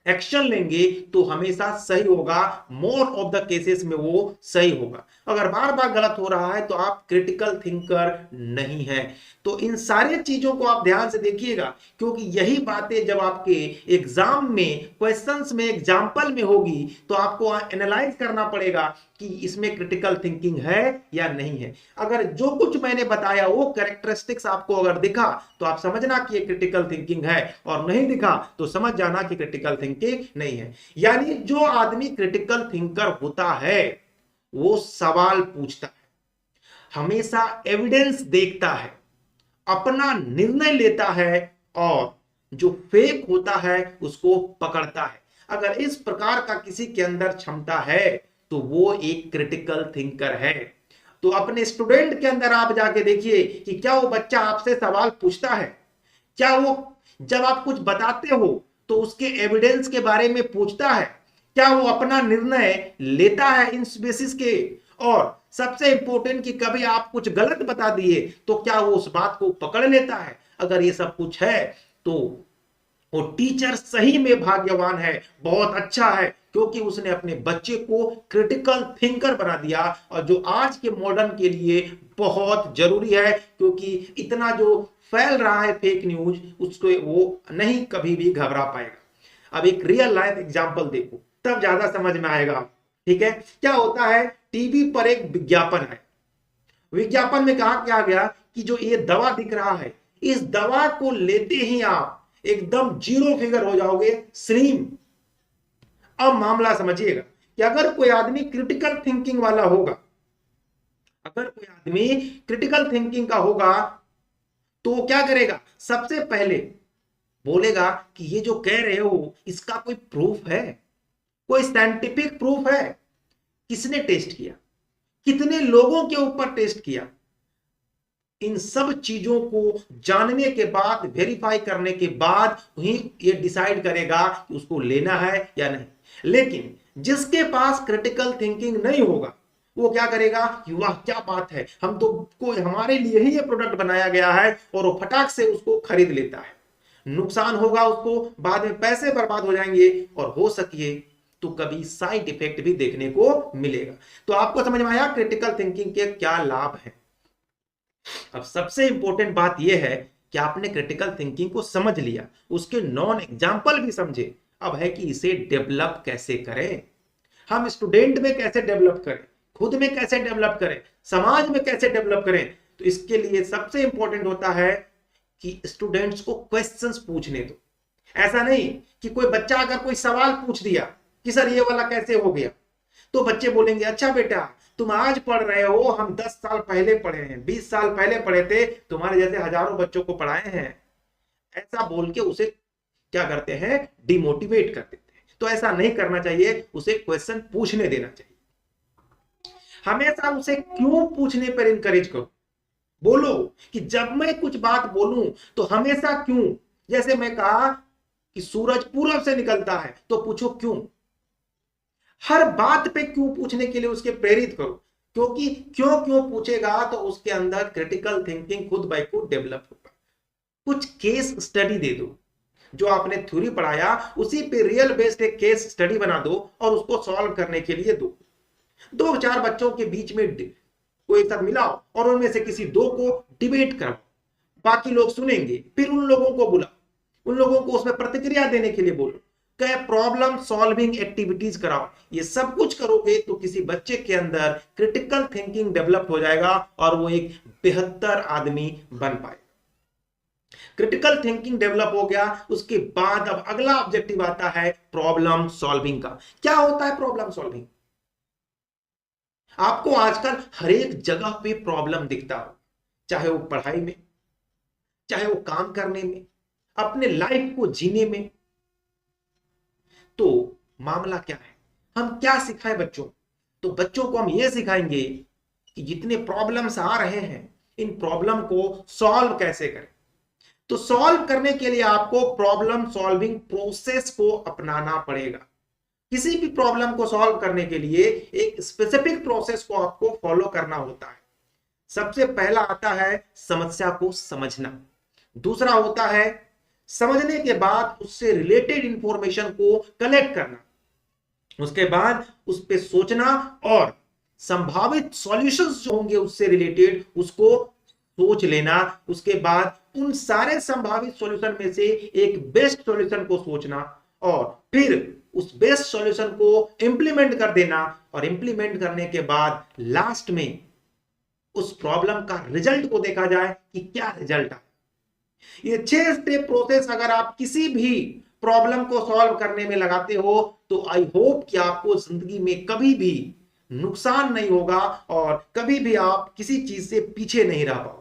एक्शन लेंगे, तो हमेशा सही होगा। मोर ऑफ द केसेस में वो सही होगा। अगर बार बार गलत हो रहा है तो आप क्रिटिकल थिंकर नहीं है। तो इन सारी चीजों को आप ध्यान से देखिएगा, क्योंकि यही बातें जब आपके एग्जाम में क्वेश्चंस में एग्जाम्पल में होगी, तो आपको एनालाइज करना पड़ेगा कि इसमें क्रिटिकल थिंकिंग है या नहीं है। अगर जो कुछ मैंने बताया वो कैरेक्टरिस्टिक्स आपको अगर दिखा, तो आप समझना कि ये क्रिटिकल थिंकिंग है, और नहीं दिखा तो समझ जाना कि क्रिटिकल थिंकिंग नहीं है। यानी जो आदमी क्रिटिकल थिंकर होता है वो सवाल पूछता है, हमेशा एविडेंस देखता है, अपना निर्णय लेता है, और जो फेक होता है उसको पकड़ता है। अगर इस प्रकार का किसी के अंदर क्षमता है तो वो एक क्रिटिकल थिंकर है। तो अपने स्टूडेंट के अंदर आप जाके देखिए कि क्या वो बच्चा आपसे सवाल पूछता है, क्या वो जब आप कुछ बताते हो तो उसके एविडेंस के बारे में पूछता है, क्या वो अपना निर्णय लेता है इन बेसिस के, और सबसे इंपॉर्टेंट कि कभी आप कुछ गलत बता दिए तो क्या वो उस बात को पकड़ लेता है। अगर ये सब कुछ है तो वो टीचर सही में भाग्यवान है, बहुत अच्छा है, क्योंकि उसने अपने बच्चे को क्रिटिकल थिंकर बना दिया, और जो आज के मॉडर्न के लिए बहुत जरूरी है, क्योंकि इतना जो फैल रहा है फेक न्यूज, उसको वो नहीं कभी भी घबरा पाएगा। अब एक रियल लाइफ एग्जांपल देखो, तब ज्यादा समझ में आएगा। ठीक है, क्या होता है, टीवी पर एक विज्ञापन है, विज्ञापन में कहा क्या गया कि जो ये दवा दिख रहा है, इस दवा को लेते ही आप एकदम जीरो फिगर हो जाओगे, स्लिम। अब मामला समझिएगा कि अगर कोई आदमी क्रिटिकल थिंकिंग वाला होगा, अगर कोई आदमी क्रिटिकल थिंकिंग का होगा, तो वो क्या करेगा, सबसे पहले बोलेगा कि ये जो कह रहे हो इसका कोई प्रूफ है, कोई साइंटिफिक प्रूफ है, किसने टेस्ट किया, कितने लोगों के ऊपर टेस्ट किया। इन सब चीजों को जानने के बाद, वेरीफाई करने के बाद ही ये डिसाइड करेगा कि उसको लेना है या नहीं। लेकिन जिसके पास क्रिटिकल थिंकिंग नहीं होगा, वो क्या करेगा कि वाह क्या बात है, हम तो कोई हमारे लिए ही ये प्रोडक्ट बनाया गया है, और वो फटाक से उसको खरीद लेता है। नुकसान होगा उसको, बाद में पैसे बर्बाद हो जाएंगे, और हो सके तो कभी साइड इफेक्ट भी देखने को मिलेगा। तो आपको समझ में आया क्रिटिकल थिंकिंग के क्या लाभ है। अब सबसे इंपॉर्टेंट बात यह है कि आपने क्रिटिकल थिंकिंग को समझ लिया, उसके नॉन एग्जाम्पल भी समझे। अब है कि इसे डेवलप कैसे करें, हम स्टूडेंट में कैसे डेवलप करें, खुद में कैसे डेवलप करें, समाज में कैसे डेवलप करें। तो इसके लिए सबसे इंपॉर्टेंट होता है कि स्टूडेंट्स को क्वेश्चंस पूछने दो। ऐसा नहीं कि कोई बच्चा अगर कोई सवाल पूछ दिया कि सर ये वाला कैसे हो गया, तो बच्चे बोलेंगे अच्छा बेटा तुम आज पढ़ रहे हो, हम 10 साल पहले पढ़े हैं, 20 साल पहले पढ़े थे, तुम्हारे जैसे हजारों बच्चों को पढ़ाए हैं। ऐसा बोल के उसे क्या करते हैं, डिमोटिवेट कर देते हैं। तो ऐसा नहीं करना चाहिए, उसे क्वेश्चन पूछने देना चाहिए। हमेशा उसे क्यों पूछने पर इंकरेज करो, बोलो कि जब मैं कुछ बात बोलूं तो हमेशा क्यों। जैसे मैं कहा कि सूरज पूरब से निकलता है, तो पूछो क्यों। हर बात पे क्यों पूछने के लिए उसके प्रेरित करो, क्योंकि क्यों क्यों पूछेगा तो उसके अंदर क्रिटिकल थिंकिंग खुद बाय खुद डेवलप होगा। कुछ केस स्टडी दे दो, जो आपने थ्योरी पढ़ाया उसी पे रियल बेस्ड एक केस स्टडी बना दो, और उसको सॉल्व करने के लिए दो चार बच्चों के बीच में को एक साथ मिलाओ और उनमें से किसी दो को डिबेट करो, बाकी लोग सुनेंगे, फिर उन लोगों को बुलाओ, उन लोगों को उसमें प्रतिक्रिया देने के लिए बोलो, क्या प्रॉब्लम सॉल्विंग एक्टिविटीज कराओ। ये सब कुछ करोगे तो किसी बच्चे के अंदर क्रिटिकल थिंकिंग डेवलप हो जाएगा और वो एक बेहतर आदमी बन पाएगा। क्रिटिकल थिंकिंग डेवलप हो गया, उसके बाद अब अगला ऑब्जेक्टिव आता है प्रॉब्लम सॉल्विंग का। क्या होता है प्रॉब्लम सॉल्विंग? आपको आजकल हर एक जगह पे प्रॉब्लम दिखता हो, चाहे वो पढ़ाई में, चाहे वो काम करने में, अपने लाइफ को जीने में। तो मामला क्या है, हम क्या सिखाएं बच्चों? तो बच्चों को हम ये सिखाएंगे कि जितने प्रॉब्लम्स आ रहे हैं इन प्रॉब्लम को सॉल्व कैसे करें। तो सॉल्व करने के लिए आपको प्रॉब्लम सॉल्विंग प्रोसेस को अपनाना पड़ेगा। किसी भी प्रॉब्लम को सॉल्व करने के लिए एक स्पेसिफिक प्रोसेस को आपको फॉलो करना होता है। सबसे पहला आता है समस्या को समझना, दूसरा होता है समझने के बाद उससे रिलेटेड इंफॉर्मेशन को कलेक्ट करना, उसके बाद उस पर सोचना और संभावित सॉल्यूशंस जो होंगे उससे रिलेटेड उसको सोच लेना, उसके बाद उन सारे संभावित सॉल्यूशन में से एक बेस्ट सॉल्यूशन को सोचना और फिर उस बेस्ट सॉल्यूशन को इंप्लीमेंट कर देना और इंप्लीमेंट करने के बाद लास्ट में उस प्रॉब्लम का रिजल्ट को देखा जाए कि क्या रिजल्ट आए। ये 6 स्टेप प्रोसेस अगर आप किसी भी प्रॉब्लम को सॉल्व करने में लगाते हो तो आई होप कि आपको जिंदगी में कभी भी नुकसान नहीं होगा और कभी भी आप किसी चीज से पीछे नहीं रह पाओगे।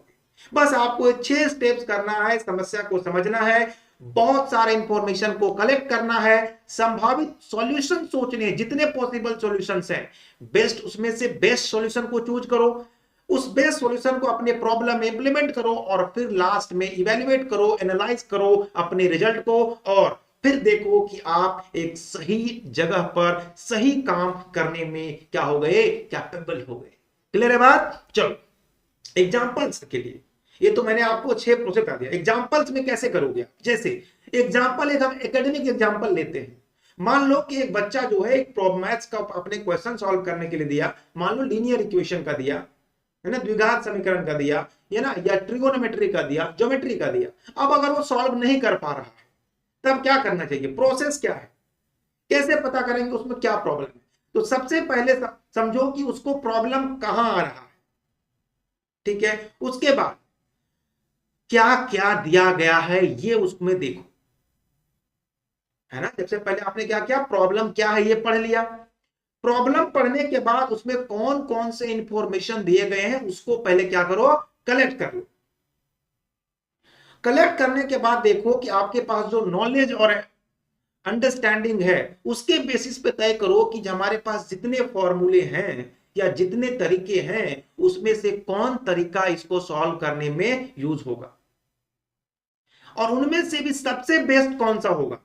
बस आपको 6 स्टेप्स करना है, समस्या को समझना है, बहुत सारे इंफॉर्मेशन को कलेक्ट करना है, संभावित सॉल्यूशन सोचने, जितने पॉसिबल सॉल्यूशंस हैं बेस्ट, उसमें से बेस्ट सॉल्यूशन को चूज करो, उस बेस्ट सॉल्यूशन को अपने प्रॉब्लम में इंप्लीमेंट करो और फिर लास्ट में इवैल्यूएट करो, एनालाइज करो अपने रिजल्ट को और फिर देखो कि आप एक सही जगह पर सही काम करने में क्या हो गए, कैपेबल हो गए। क्लियर है बात? चलो एग्जांपल्स के लिए, ये तो मैंने आपको 6 प्रोसेस बता दिया, एग्जांपल्स में कैसे करोगे आप। जैसे एग्जांपल एक हम एकेडमिक एग्जांपल लेते हैं। मान लो कि एक बच्चा जो है एक मैथ्स का अपने क्वेश्चन सॉल्व करने के लिए दिया, मान लो लीनियर इक्वेशन का दिया है ना, द्विघात समीकरण का दिया है ना, या ट्रिगोनोमेट्री का दिया, ज्योमेट्री का दिया। अब अगर वो सॉल्व नहीं कर पा रहा है तब क्या करना चाहिए, प्रोसेस क्या है, कैसे पता करेंगे उसमें क्या प्रॉब्लम है? तो सबसे पहले समझो कि उसको प्रॉब्लम कहां आ रहा है, ठीक है। उसके बाद क्या क्या दिया गया है ये उसमें देखो, है ना। सबसे पहले आपने क्या किया, प्रॉब्लम क्या है ये पढ़ लिया। प्रॉब्लम पढ़ने के बाद उसमें कौन कौन से इंफॉर्मेशन दिए गए हैं उसको पहले क्या करो, कलेक्ट कर लो। कलेक्ट करने के बाद देखो कि आपके पास जो नॉलेज और अंडरस्टैंडिंग है उसके बेसिस पे तय करो कि हमारे पास जितने फॉर्मूले हैं या जितने तरीके हैं उसमें से कौन तरीका इसको सॉल्व करने में यूज होगा और उनमें से भी सबसे बेस्ट कौन सा होगा,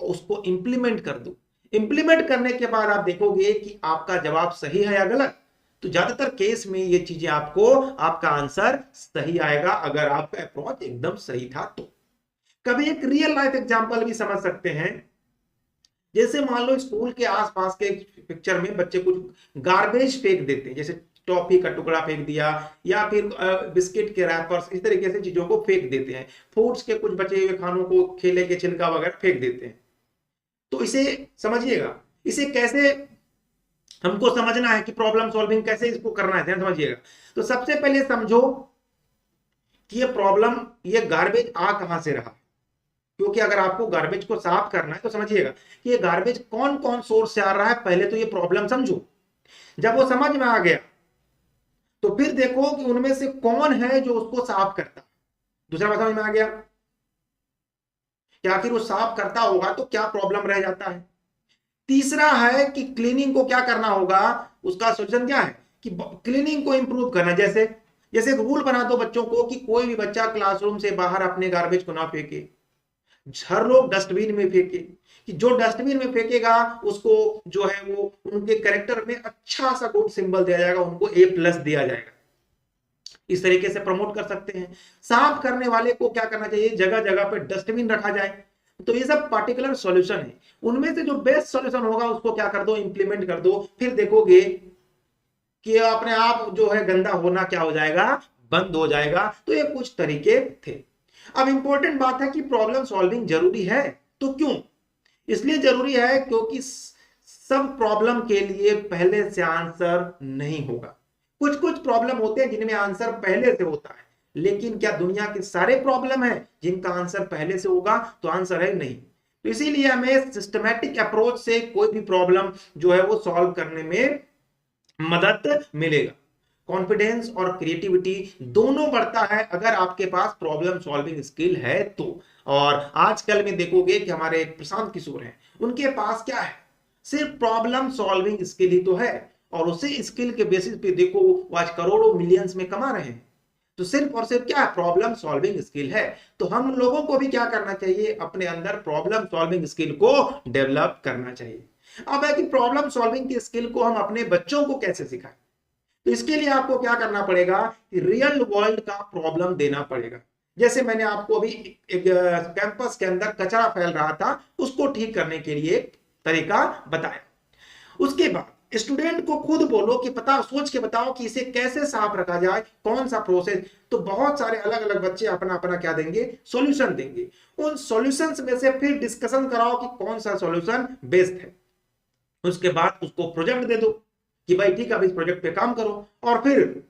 उसको इंप्लीमेंट कर दो। इंप्लीमेंट करने के बाद आप देखोगे कि आपका जवाब सही है या गलत। तो ज्यादातर केस में ये चीजें आपको, आपका आंसर सही आएगा अगर आपका अप्रोच एकदम सही था। तो कभी एक रियल लाइफ एग्जांपल भी समझ सकते हैं। जैसे मान लो स्कूल के आसपास के पिक्चर में बच्चे कुछ गार्बेज फेंक देते हैं, जैसे टॉफी का टुकड़ा फेंक दिया या फिर बिस्किट के रैपर्स, इस तरीके से चीजों को फेंक देते हैं। फ्रूट्स के कुछ बचे हुए खानों को, केले के छिलका वगैरह फेंक देते हैं। तो इसे समझिएगा, इसे कैसे हमको समझना है कि प्रॉब्लम सॉल्विंग कैसे इसको करना है, ध्यान समझिएगा। तो सबसे पहले समझो कि ये प्रॉब्लम, ये गार्बेज आ कहां से रहा, क्योंकि अगर आपको गार्बेज को साफ करना है तो समझिएगा कि ये गार्बेज कौन कौन सोर्स से आ रहा है। पहले तो ये प्रॉब्लम समझो, जब वो समझ में आ गया तो फिर देखो कि उनमें से कौन है जो उसको साफ करता है। दूसरा बात समझ में आ गया कि आखिर वो साफ करता होगा तो क्या प्रॉब्लम रह जाता है। तीसरा है कि क्लीनिंग को क्या करना होगा, उसका सोल्यूशन क्या है कि क्लीनिंग को इंप्रूव करना। जैसे जैसे रूल बना दो बच्चों को कि कोई भी बच्चा क्लासरूम से बाहर अपने गार्बेज को ना फेंके, हर लोग डस्टबिन में फेंके, कि जो डस्टबिन में फेंकेगा उसको जो है वो उनके कैरेक्टर में अच्छा सा गुड सिंबल दिया जाएगा, उनको A+ दिया जाएगा। इस तरीके से प्रमोट कर सकते हैं। साफ करने वाले को क्या करना चाहिए, जगह जगह पे डस्टबिन रखा जाए। तो ये सब पार्टिकुलर सॉल्यूशन है, उनमें से जो बेस्ट सॉल्यूशन होगा उसको क्या कर दो, इंप्लीमेंट कर दो। फिर देखोगे कि अपने आप जो है गंदा होना क्या हो जाएगा, बंद हो जाएगा। तो ये कुछ तरीके थे। अब इंपॉर्टेंट बात है कि प्रॉब्लम सॉल्विंग जरूरी है, तो क्यों? इसलिए जरूरी है क्योंकि सब प्रॉब्लम के लिए पहले से आंसर नहीं होगा। कुछ कुछ प्रॉब्लम होते हैं जिनमें आंसर पहले से होता है, लेकिन क्या दुनिया के सारे प्रॉब्लम है जिनका आंसर पहले से होगा? तो आंसर है नहीं। तो इसीलिए हमें सिस्टमैटिक अप्रोच से कोई भी प्रॉब्लम जो है वो सॉल्व करने में मदद मिलेगा। कॉन्फिडेंस और क्रिएटिविटी दोनों बढ़ता है अगर आपके पास प्रॉब्लम सॉल्विंग स्किल है तो। और आजकल में देखोगे कि हमारे प्रशांत किशोर हैं, उनके पास क्या है? सिर्फ प्रॉब्लम सॉल्विंग स्किल ही तो है, और उसी स्किल के बेसिस पे देखो वो आज करोड़ों मिलियंस में कमा रहे हैं। तो सिर्फ और सिर्फ क्या है? प्रॉब्लम सॉल्विंग स्किल है। तो हम लोगों को भी क्या करना चाहिए? अपने अंदर प्रॉब्लम सॉल्विंग स्किल को डेवलप करना चाहिए। अब है कि प्रॉब्लम सॉल्विंग की स्किल को हम अपने बच्चों को कैसे सिखाएं? तो इसके लिए आपको क्या करना पड़ेगा कि रियल वर्ल्ड का प्रॉब्लम देना पड़ेगा। जैसे मैंने आपको अभी एक कैंपस के अंदर कचरा फैल रहा था, उसको ठीक करने के लिए एक तरीका बताया। उसके बाद स्टूडेंट को खुद बोलो कि पता सोच के बताओ कि इसे कैसे साफ रखा जाए, कौन सा प्रोसेस। तो बहुत सारे अलग अलग बच्चे अपना अपना क्या देंगे? सॉल्यूशन देंगे। उन सॉल्यूशंस में से फिर डिस्कशन कराओ कि कौन सा सॉल्यूशन बेस्ट है। उसके बाद उसको प्रोजेक्ट दे दो कि भाई ठीक है, अब इस प्रोजेक्ट पे काम करो। और फिर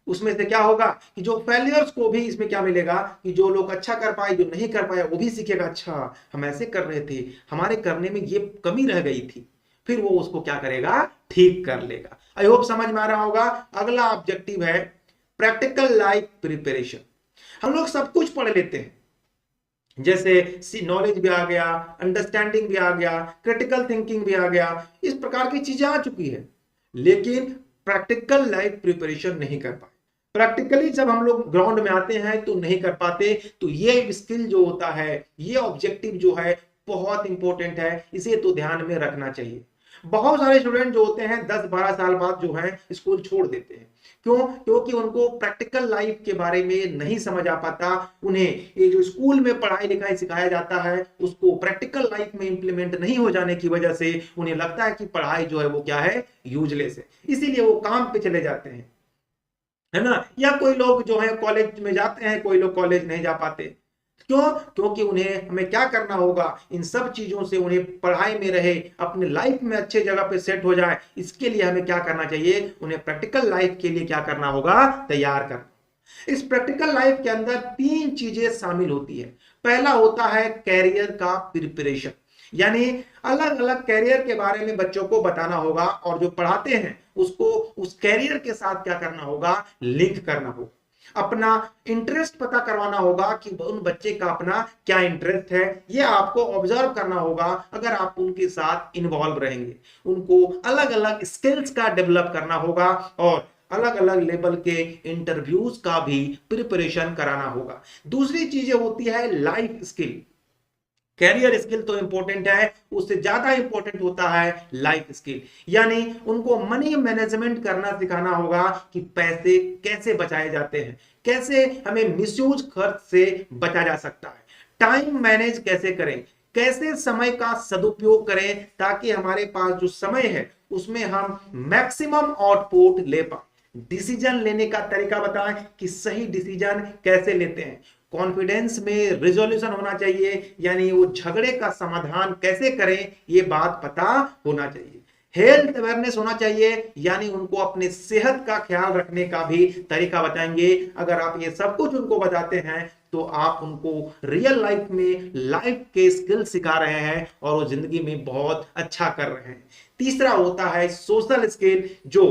उसमें से क्या होगा कि जो फेलियर्स को भी इसमें क्या मिलेगा कि जो लोग अच्छा कर पाए, जो नहीं कर पाए, वो भी सीखेगा, अच्छा हम ऐसे कर रहे थे, हमारे करने में ये कमी रह गई थी। फिर वो उसको क्या करेगा? ठीक कर लेगा। आई होप समझ में आ रहा होगा। अगला ऑब्जेक्टिव है प्रैक्टिकल लाइफ प्रिपरेशन। हम लोग सब कुछ पढ़ लेते हैं, जैसे नॉलेज भी आ गया, अंडरस्टैंडिंग भी आ गया, क्रिटिकल थिंकिंग भी आ गया, इस प्रकार की चीजें आ चुकी है, लेकिन प्रैक्टिकल लाइफ प्रिपरेशन नहीं कर पाए। प्रैक्टिकली जब हम लोग ग्राउंड में आते हैं तो नहीं कर पाते। तो ये स्किल जो होता है, ये ऑब्जेक्टिव जो है बहुत इंपॉर्टेंट है, इसे तो ध्यान में रखना चाहिए। बहुत सारे स्टूडेंट जो होते हैं 10-12 साल बाद जो है स्कूल छोड़ देते हैं। क्यों? क्योंकि उनको प्रैक्टिकल लाइफ के बारे में नहीं समझ आ पाता। उन्हें ये जो स्कूल में पढ़ाई लिखाई सिखाया जाता है उसको प्रैक्टिकल लाइफ में इंप्लीमेंट नहीं हो जाने की वजह से उन्हें लगता है कि पढ़ाई जो है वो क्या है? यूजलेस है। इसीलिए वो काम पे चले जाते हैं, है ना। या कोई लोग जो है कॉलेज में जाते हैं, कोई लोग कॉलेज नहीं जा पाते। क्यों? क्योंकि उन्हें हमें क्या करना होगा? इन सब चीजों से उन्हें पढ़ाई में रहे, अपने लाइफ में अच्छे जगह पे सेट हो जाए, इसके लिए हमें क्या करना चाहिए? उन्हें प्रैक्टिकल लाइफ के लिए क्या करना होगा? तैयार करना। इस प्रैक्टिकल लाइफ के अंदर 3 चीजें शामिल होती है। पहला होता है कैरियर का प्रिपरेशन, यानी अलग अलग कैरियर के बारे में बच्चों को बताना होगा, और जो पढ़ाते हैं उसको उस कैरियर के साथ क्या करना होगा? लिंक करना होगा। अपना इंटरेस्ट पता करवाना होगा कि उन बच्चे का अपना क्या इंटरेस्ट है, ये आपको ऑब्जर्व करना होगा। अगर आप उनके साथ इन्वॉल्व रहेंगे, उनको अलग अलग स्किल्स का डेवलप करना होगा, और अलग अलग लेवल के इंटरव्यूज का भी प्रिपरेशन कराना होगा। दूसरी चीजें होती है लाइफ स्किल। कैरियर स्किल तो इंपॉर्टेंट है, उससे ज्यादा इंपॉर्टेंट होता है लाइफ स्किल, यानी उनको मनी मैनेजमेंट करना सिखाना होगा कि पैसे कैसे बचाए जाते हैं, कैसे हमें मिसयूज खर्च से बचा जा सकता है, टाइम मैनेज कैसे करें, कैसे समय का सदुपयोग करें, ताकि हमारे पास जो समय है उसमें हम मैक्सिमम आउटपुट ले पाए। डिसीजन लेने का तरीका बताएं कि सही डिसीजन कैसे लेते हैं। कॉन्फिडेंस में रिजोल्यूशन होना चाहिए, यानी वो झगड़े का समाधान कैसे करें ये बात पता होना चाहिए। हेल्थ अवेयरनेस होना चाहिए, यानी उनको अपने सेहत का ख्याल रखने का भी तरीका बताएंगे। अगर आप ये सब कुछ उनको बताते हैं तो आप उनको रियल लाइफ में लाइफ के स्किल सिखा रहे हैं और वो जिंदगी में बहुत अच्छा कर रहे हैं। तीसरा होता है सोशल स्किल। जो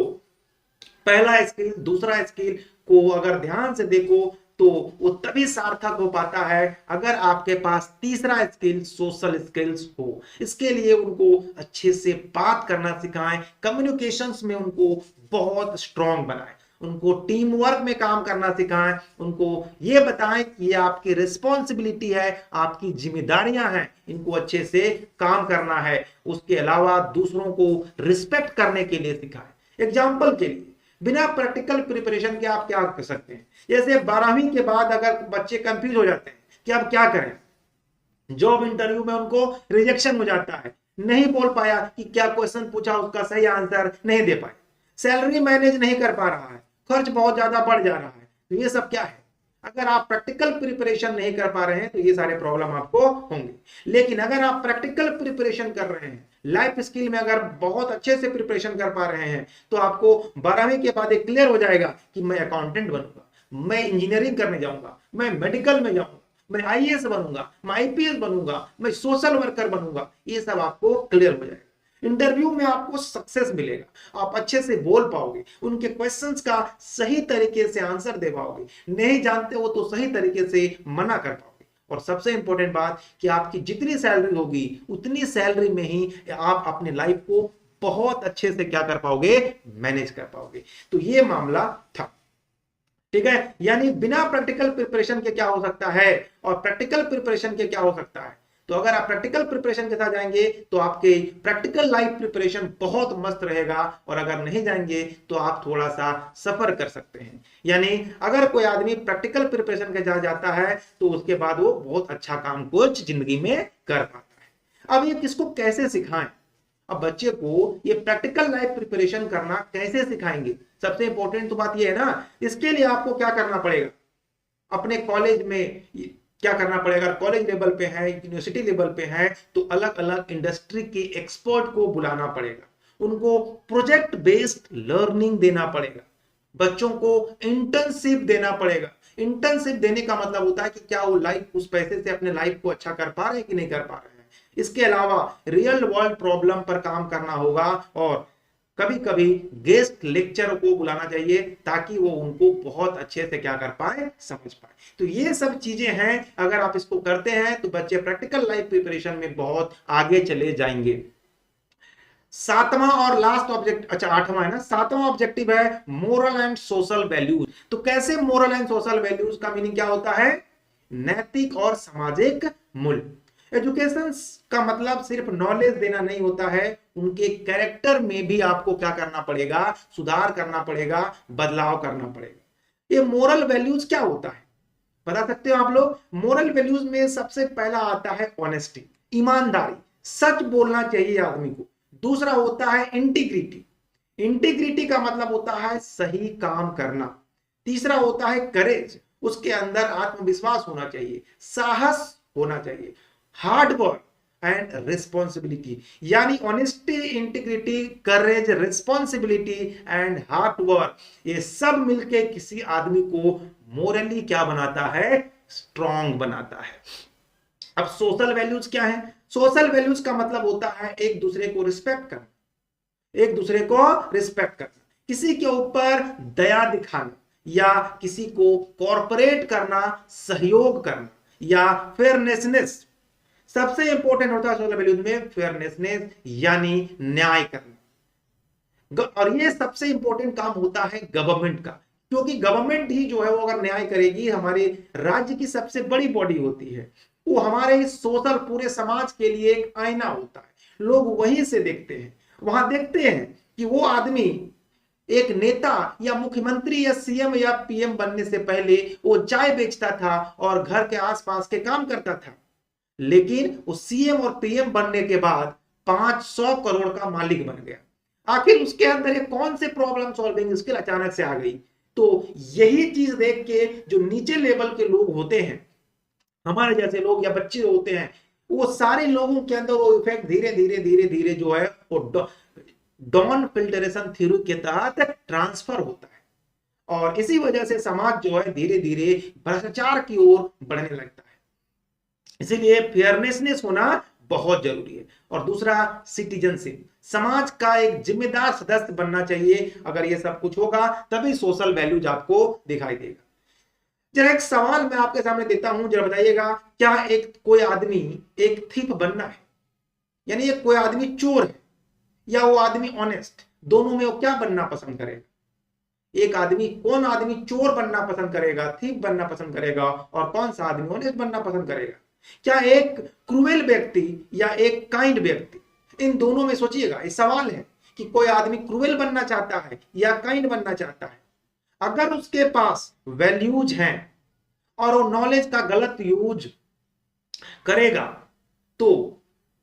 पहला स्किल दूसरा स्किल को अगर ध्यान से देखो तो वो तभी सार्थक हो पाता है अगर आपके पास तीसरा स्किल सोशल स्किल्स हो। इसके लिए उनको अच्छे से बात करना सिखाएं, कम्युनिकेशंस में उनको बहुत स्ट्रांग बनाएं, उनको टीम वर्क में काम करना सिखाएं, उनको ये बताएं कि ये आपकी रिस्पॉन्सिबिलिटी है, आपकी जिम्मेदारियां हैं, इनको अच्छे से काम करना है। उसके अलावा दूसरों को रिस्पेक्ट करने के लिए सिखाएं। एग्जाम्पल के लिए बिना प्रैक्टिकल प्रिपरेशन के आप क्या कर सकते हैं? जैसे 12वीं के बाद अगर बच्चे कंफ्यूज हो जाते हैं कि अब क्या करें, जॉब इंटरव्यू में उनको रिजेक्शन हो जाता है, नहीं बोल पाया कि क्या क्वेश्चन पूछा उसका सही आंसर नहीं दे पाए, सैलरी मैनेज नहीं कर पा रहा है, खर्च बहुत ज्यादा बढ़ जा रहा है, तो ये सब क्या है? अगर आप प्रैक्टिकल प्रिपरेशन नहीं कर पा रहे हैं तो ये सारे प्रॉब्लम आपको होंगे। लेकिन अगर आप प्रैक्टिकल प्रिपरेशन कर रहे हैं, लाइफ स्किल में अगर बहुत अच्छे से प्रिपरेशन कर पा रहे हैं, तो आपको 12वीं के बाद एक क्लियर हो जाएगा कि मैं अकाउंटेंट बनूंगा, मैं इंजीनियरिंग करने जाऊंगा, मैं मेडिकल में जाऊंगा, मैं आईएएस बनूंगा, मैं आईपीएस बनूंगा, मैं सोशल वर्कर बनूंगा। ये सब आपको क्लियर हो जाएगा। इंटरव्यू में आपको सक्सेस मिलेगा, आप अच्छे से बोल पाओगे, उनके क्वेश्चंस का सही तरीके से आंसर दे पाओगे, नहीं जानते हो तो सही तरीके से मना कर पाओगे। और सबसे इंपॉर्टेंट बात कि आपकी जितनी सैलरी होगी उतनी सैलरी में ही आप अपने लाइफ को बहुत अच्छे से क्या कर पाओगे? मैनेज कर पाओगे। तो ये मामला था, ठीक है। यानी बिना प्रैक्टिकल प्रिपरेशन के क्या हो सकता है और प्रैक्टिकल प्रिपरेशन के क्या हो सकता है। तो अगर आप प्रैक्टिकल प्रिपरेशन के साथ जाएंगे तो आपके प्रैक्टिकल लाइफ प्रिपरेशन बहुत मस्त रहेगा, और अगर नहीं जाएंगे तो आप थोड़ा सा सफर कर सकते हैं। यानी अगर कोई आदमी प्रैक्टिकल प्रिपरेशन के साथ जाता है तो उसके बाद वो बहुत अच्छा काम कुछ जिंदगी में कर पाता है। अब ये किसको कैसे सिखाएं? अब बच्चे को ये प्रैक्टिकल लाइफ प्रिपरेशन करना कैसे सिखाएंगे? सबसे इंपॉर्टेंट तो बात ये है ना, इसके लिए आपको क्या करना पड़ेगा? अपने कॉलेज में क्या करना पड़ेगा? कॉलेज लेवल पे है, यूनिवर्सिटी लेवल पे है, तो अलग अलग इंडस्ट्री के एक्सपर्ट को बुलाना पड़ेगा, उनको प्रोजेक्ट बेस्ड लर्निंग देना पड़ेगा, बच्चों को इंटर्नशिप देना पड़ेगा। इंटर्नशिप देने का मतलब होता है कि क्या वो लाइफ उस पैसे से अपने लाइफ को अच्छा कर पा रहे हैं कि नहीं कर पा रहे हैं। इसके अलावा रियल वर्ल्ड प्रॉब्लम पर काम करना होगा, और कभी कभी गेस्ट लेक्चर को बुलाना चाहिए ताकि वो उनको बहुत अच्छे से क्या कर पाए? समझ पाए। तो ये सब चीजें हैं, अगर आप इसको करते हैं तो बच्चे प्रैक्टिकल लाइफ प्रिपरेशन में बहुत आगे चले जाएंगे। सातवां और लास्ट ऑब्जेक्ट, अच्छा आठवां है ना, सातवां ऑब्जेक्टिव है मोरल एंड सोशल वैल्यूज। तो कैसे मोरल एंड सोशल वैल्यूज का मीनिंग क्या होता है? नैतिक और सामाजिक मूल्य। एजुकेशन का मतलब सिर्फ नॉलेज देना नहीं होता है, उनके कैरेक्टर में भी आपको क्या करना पड़ेगा? सुधार करना पड़ेगा, बदलाव करना पड़ेगा। ये मोरल वैल्यूज क्या होता है बता सकते हो आप लोग? मोरल वैल्यूज में सबसे पहला आता है ऑनेस्टी, ईमानदारी, सच बोलना चाहिए आदमी को। दूसरा होता है इंटीग्रिटी, इंटीग्रिटी का मतलब होता है सही काम करना। तीसरा होता है करेज, उसके अंदर आत्मविश्वास होना चाहिए, साहस होना चाहिए। हार्ड वर्क एंड रिस्पॉन्सिबिलिटी, यानी honesty, integrity, courage, responsibility and hard work, ये सब मिलके किसी आदमी को मोरली क्या बनाता है? स्ट्रॉन्ग बनाता है। अब सोशल वैल्यूज क्या है? सोशल वैल्यूज का मतलब होता है एक दूसरे को रिस्पेक्ट करना, एक दूसरे को रिस्पेक्ट करना, किसी के ऊपर दया दिखाना, या किसी को कॉर्पोरेट करना, सहयोग करना, या फेयरनेसनेस। सबसे इंपॉर्टेंट होता है सोशल वैल्यूज में फेयरनेसनेस, यानी न्याय करना। और ये सबसे इंपॉर्टेंट काम होता है गवर्नमेंट का, क्योंकि गवर्नमेंट ही जो है वो अगर न्याय करेगी, हमारे राज्य की सबसे बड़ी बॉडी होती है, वो हमारे सोशल पूरे समाज के लिए एक आईना होता है। लोग वहीं से देखते हैं, वहां देखते हैं कि वो आदमी एक नेता या मुख्यमंत्री या सीएम या पीएम बनने से पहले वो चाय बेचता था और घर के आसपास के काम करता था, लेकिन वो सीएम और पीएम बनने के बाद 500 करोड़ का मालिक बन गया। आखिर उसके अंदर एक कौन से प्रॉब्लम सॉल्विंग स्किल अचानक से आ गई? तो यही चीज देख के जो नीचे लेवल के लोग होते हैं, हमारे जैसे लोग या बच्चे होते हैं, वो सारे लोगों के अंदर वो इफेक्ट धीरे धीरे धीरे धीरे जो है वो डॉन फिल्टरेशन थ्योरी के तहत ट्रांसफर होता है, और इसी वजह से समाज जो है धीरे धीरे भ्रष्टाचार की ओर बढ़ने लगता है। इसीलिए फेयरनेसनेस होना बहुत जरूरी है। और दूसरा सिटीजनशिप, समाज का एक जिम्मेदार सदस्य बनना चाहिए। अगर ये सब कुछ होगा तभी सोशल वैल्यूज आपको दिखाई देगा। जरा एक सवाल मैं आपके सामने देता हूं, जरा बताइएगा, क्या एक कोई आदमी एक थीफ बनना है, यानी एक कोई आदमी चोर है, या वो आदमी ऑनेस्ट, दोनों में वो क्या बनना पसंद करेगा? एक आदमी, कौन आदमी चोर बनना पसंद करेगा, थीफ बनना पसंद करेगा, और कौन सा आदमी ऑनेस्ट बनना पसंद करेगा? क्या एक क्रूएल व्यक्ति या एक काइंड व्यक्ति, इन दोनों में सोचिएगा। ये सवाल है कि कोई आदमी क्रूएल बनना चाहता है या काइंड बनना चाहता है। अगर उसके पास वैल्यूज हैं और वो नॉलेज का गलत यूज करेगा तो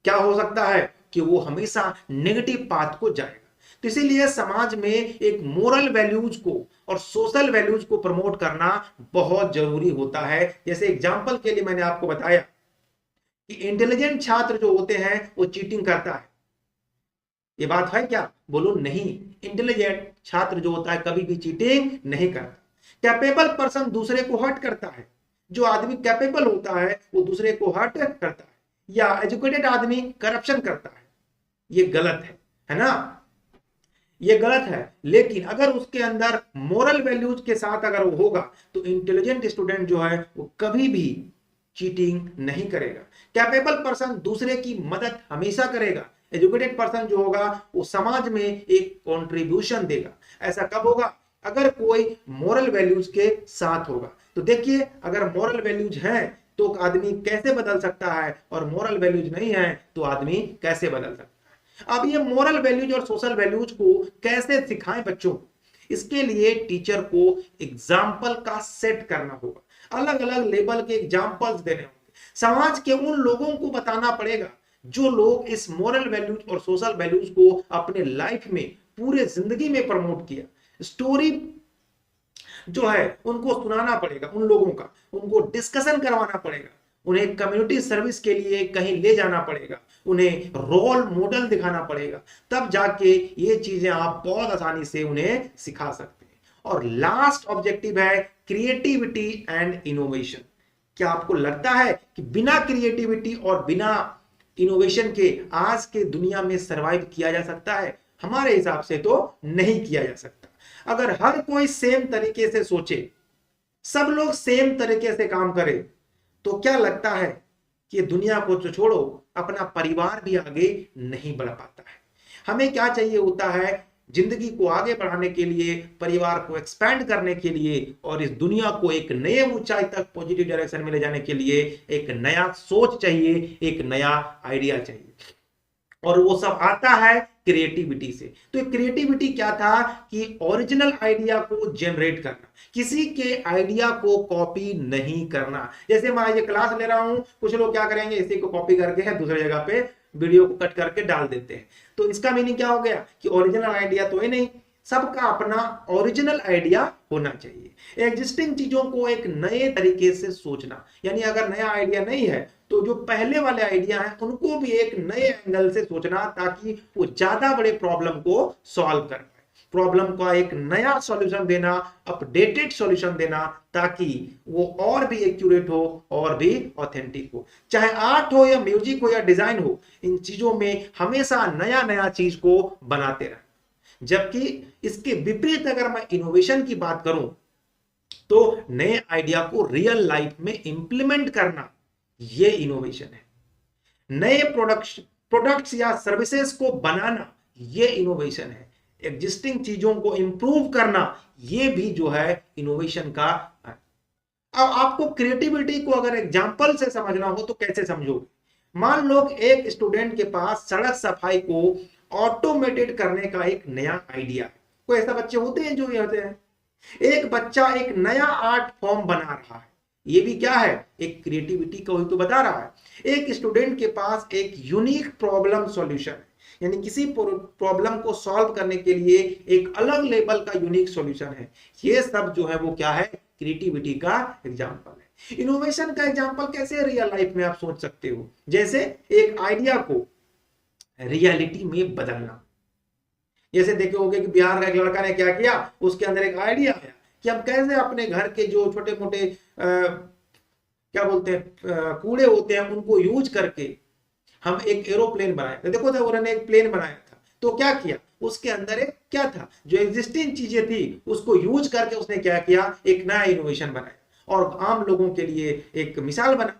क्या हो सकता है कि वो हमेशा नेगेटिव पाथ को जाएगा। तो इसीलिए समाज में एक मोरल वैल्यूज को और सोशल वैल्यूज को प्रमोट करना बहुत जरूरी होता है। जैसे एग्जाम्पल के लिए मैंने आपको बताया कि इंटेलिजेंट छात्र जो होते हैं वो चीटिंग करता है, ये बात है क्या? बोलो नहीं। इंटेलिजेंट छात्र जो होता है कभी भी चीटिंग नहीं करता। कैपेबल पर्सन दूसरे को हर्ट करता है, जो आदमी कैपेबल होता है वो दूसरे को हर्ट करता है। या एजुकेटेड आदमी करप्शन करता है, ये गलत है ना? ये गलत है। लेकिन अगर उसके अंदर मोरल वैल्यूज के साथ अगर वो होगा तो इंटेलिजेंट स्टूडेंट जो है वो कभी भी चीटिंग नहीं करेगा। कैपेबल पर्सन दूसरे की मदद हमेशा करेगा। एजुकेटेड पर्सन जो होगा वो समाज में एक कंट्रीब्यूशन देगा। ऐसा कब होगा? अगर कोई मोरल वैल्यूज के साथ होगा। तो देखिए, अगर मोरल वैल्यूज हैं तो आदमी कैसे बदल सकता है, और मोरल वैल्यूज नहीं है तो आदमी कैसे बदल सकता है। अब ये मोरल वैल्यूज और सोशल वैल्यूज को कैसे सिखाएं बच्चों को? इसके लिए टीचर को एग्जाम्पल का सेट करना होगा, अलग अलग लेवल के एग्जाम्पल्स देने होंगे। समाज के उन लोगों को बताना पड़ेगा जो लोग इस मोरल वैल्यूज और सोशल वैल्यूज को अपने लाइफ में पूरे जिंदगी में प्रमोट किया। स्टोरी जो है उनको सुनाना पड़ेगा, उन लोगों का उनको डिस्कशन करवाना पड़ेगा, उन्हें कम्युनिटी सर्विस के लिए कहीं ले जाना पड़ेगा, उन्हें रोल मॉडल दिखाना पड़ेगा, तब जाके ये चीजें आप बहुत आसानी से उन्हें सिखा सकते हैं। और लास्ट ऑब्जेक्टिव है क्रिएटिविटी एंड इनोवेशन। क्या आपको लगता है कि बिना क्रिएटिविटी और बिना इनोवेशन के आज के दुनिया में सरवाइव किया जा सकता है? हमारे हिसाब से तो नहीं किया जा सकता। अगर हर कोई सेम तरीके से सोचे, सब लोग सेम तरीके से काम करें, तो क्या लगता है कि दुनिया को तो छोड़ो, अपना परिवार भी आगे नहीं बढ़ा पाता है। हमें क्या चाहिए होता है? जिंदगी को आगे बढ़ाने के लिए, परिवार को एक्सपैंड करने के लिए और इस दुनिया को एक नए ऊंचाई तक पॉजिटिव डायरेक्शन में ले जाने के लिए एक नया सोच चाहिए, एक नया आइडिया चाहिए। और वो सब आता है क्रिएटिविटी से। तो क्रिएटिविटी क्या था कि ओरिजिनल आइडिया को जनरेट करना, किसी के आइडिया को कॉपी नहीं करना। जैसे मैं ये क्लास ले रहा हूं, कुछ लोग क्या करेंगे, इसी को कॉपी करके है दूसरी जगह पे वीडियो को कट करके डाल देते हैं। तो इसका मीनिंग क्या हो गया कि ओरिजिनल आइडिया तो है नहीं, सबका अपना ओरिजिनल आइडिया होना चाहिए। एग्जिस्टिंग चीजों को एक नए तरीके से सोचना, यानी अगर नया आइडिया नहीं है तो जो पहले वाले आइडिया हैं उनको भी एक नए एंगल से सोचना, ताकि वो ज्यादा बड़े प्रॉब्लम को सॉल्व कर पाए। प्रॉब्लम का एक नया सॉल्यूशन देना, अपडेटेड सॉल्यूशन देना, ताकि वो और भी एक्यूरेट हो और भी ऑथेंटिक हो। चाहे आर्ट हो या म्यूजिक हो या डिजाइन हो, इन चीजों में हमेशा नया नया चीज को बनाते रहना। जबकि इसके विपरीत अगर मैं इनोवेशन की बात करूं तो नए आइडिया को रियल लाइफ में इंप्लीमेंट करना, ये इनोवेशन है। नए प्रोडक्ट्स या सर्विसेज को बनाना, ये इनोवेशन है। एग्जिस्टिंग चीजों को इंप्रूव करना, ये भी जो है इनोवेशन का है। अब आपको क्रिएटिविटी को अगर एग्जांपल से समझना हो तो कैसे समझोगे? मान लो एक स्टूडेंट के पास सड़क सफाई को ऑटोमेटेड करने का एक नया आइडिया है। कोई ऐसा बच्चे होते हैं जो ये होते हैं, एक बच्चा एक नया आर्ट फॉर्म बना रहा है, ये भी क्या है? एक क्रिएटिविटी को ही तो बता रहा है। एक स्टूडेंट के पास एक यूनिक प्रॉब्लम सॉल्यूशन है, यानी किसी प्रॉब्लम को सॉल्व करने के लिए एक अलग लेवल का यूनिक सॉल्यूशन है। ये सब जो है वो क्या है? क्रिएटिविटी का एग्जांपल है। इनोवेशन का एग्जांपल कैसे रियल लाइफ में आप सोच सकते हो? जैसे एक आइडिया को रियलिटी में बदलना। जैसे देखे होंगे कि बिहार का एक लड़का ने क्या किया, उसके अंदर एक आइडिया आया कि हम कैसे अपने घर के जो छोटे मोटे क्या बोलते हैं कूड़े होते हैं, उनको यूज करके हम एक एरोप्लेन बनाए। तो देखो था उन्होंने एक प्लेन बनाया था, तो क्या किया, उसके अंदर एक क्या था, जो एग्जिस्टिंग चीजें थी उसको यूज करके उसने क्या किया, एक नया इनोवेशन बनाया और आम लोगों के लिए एक मिसाल बना,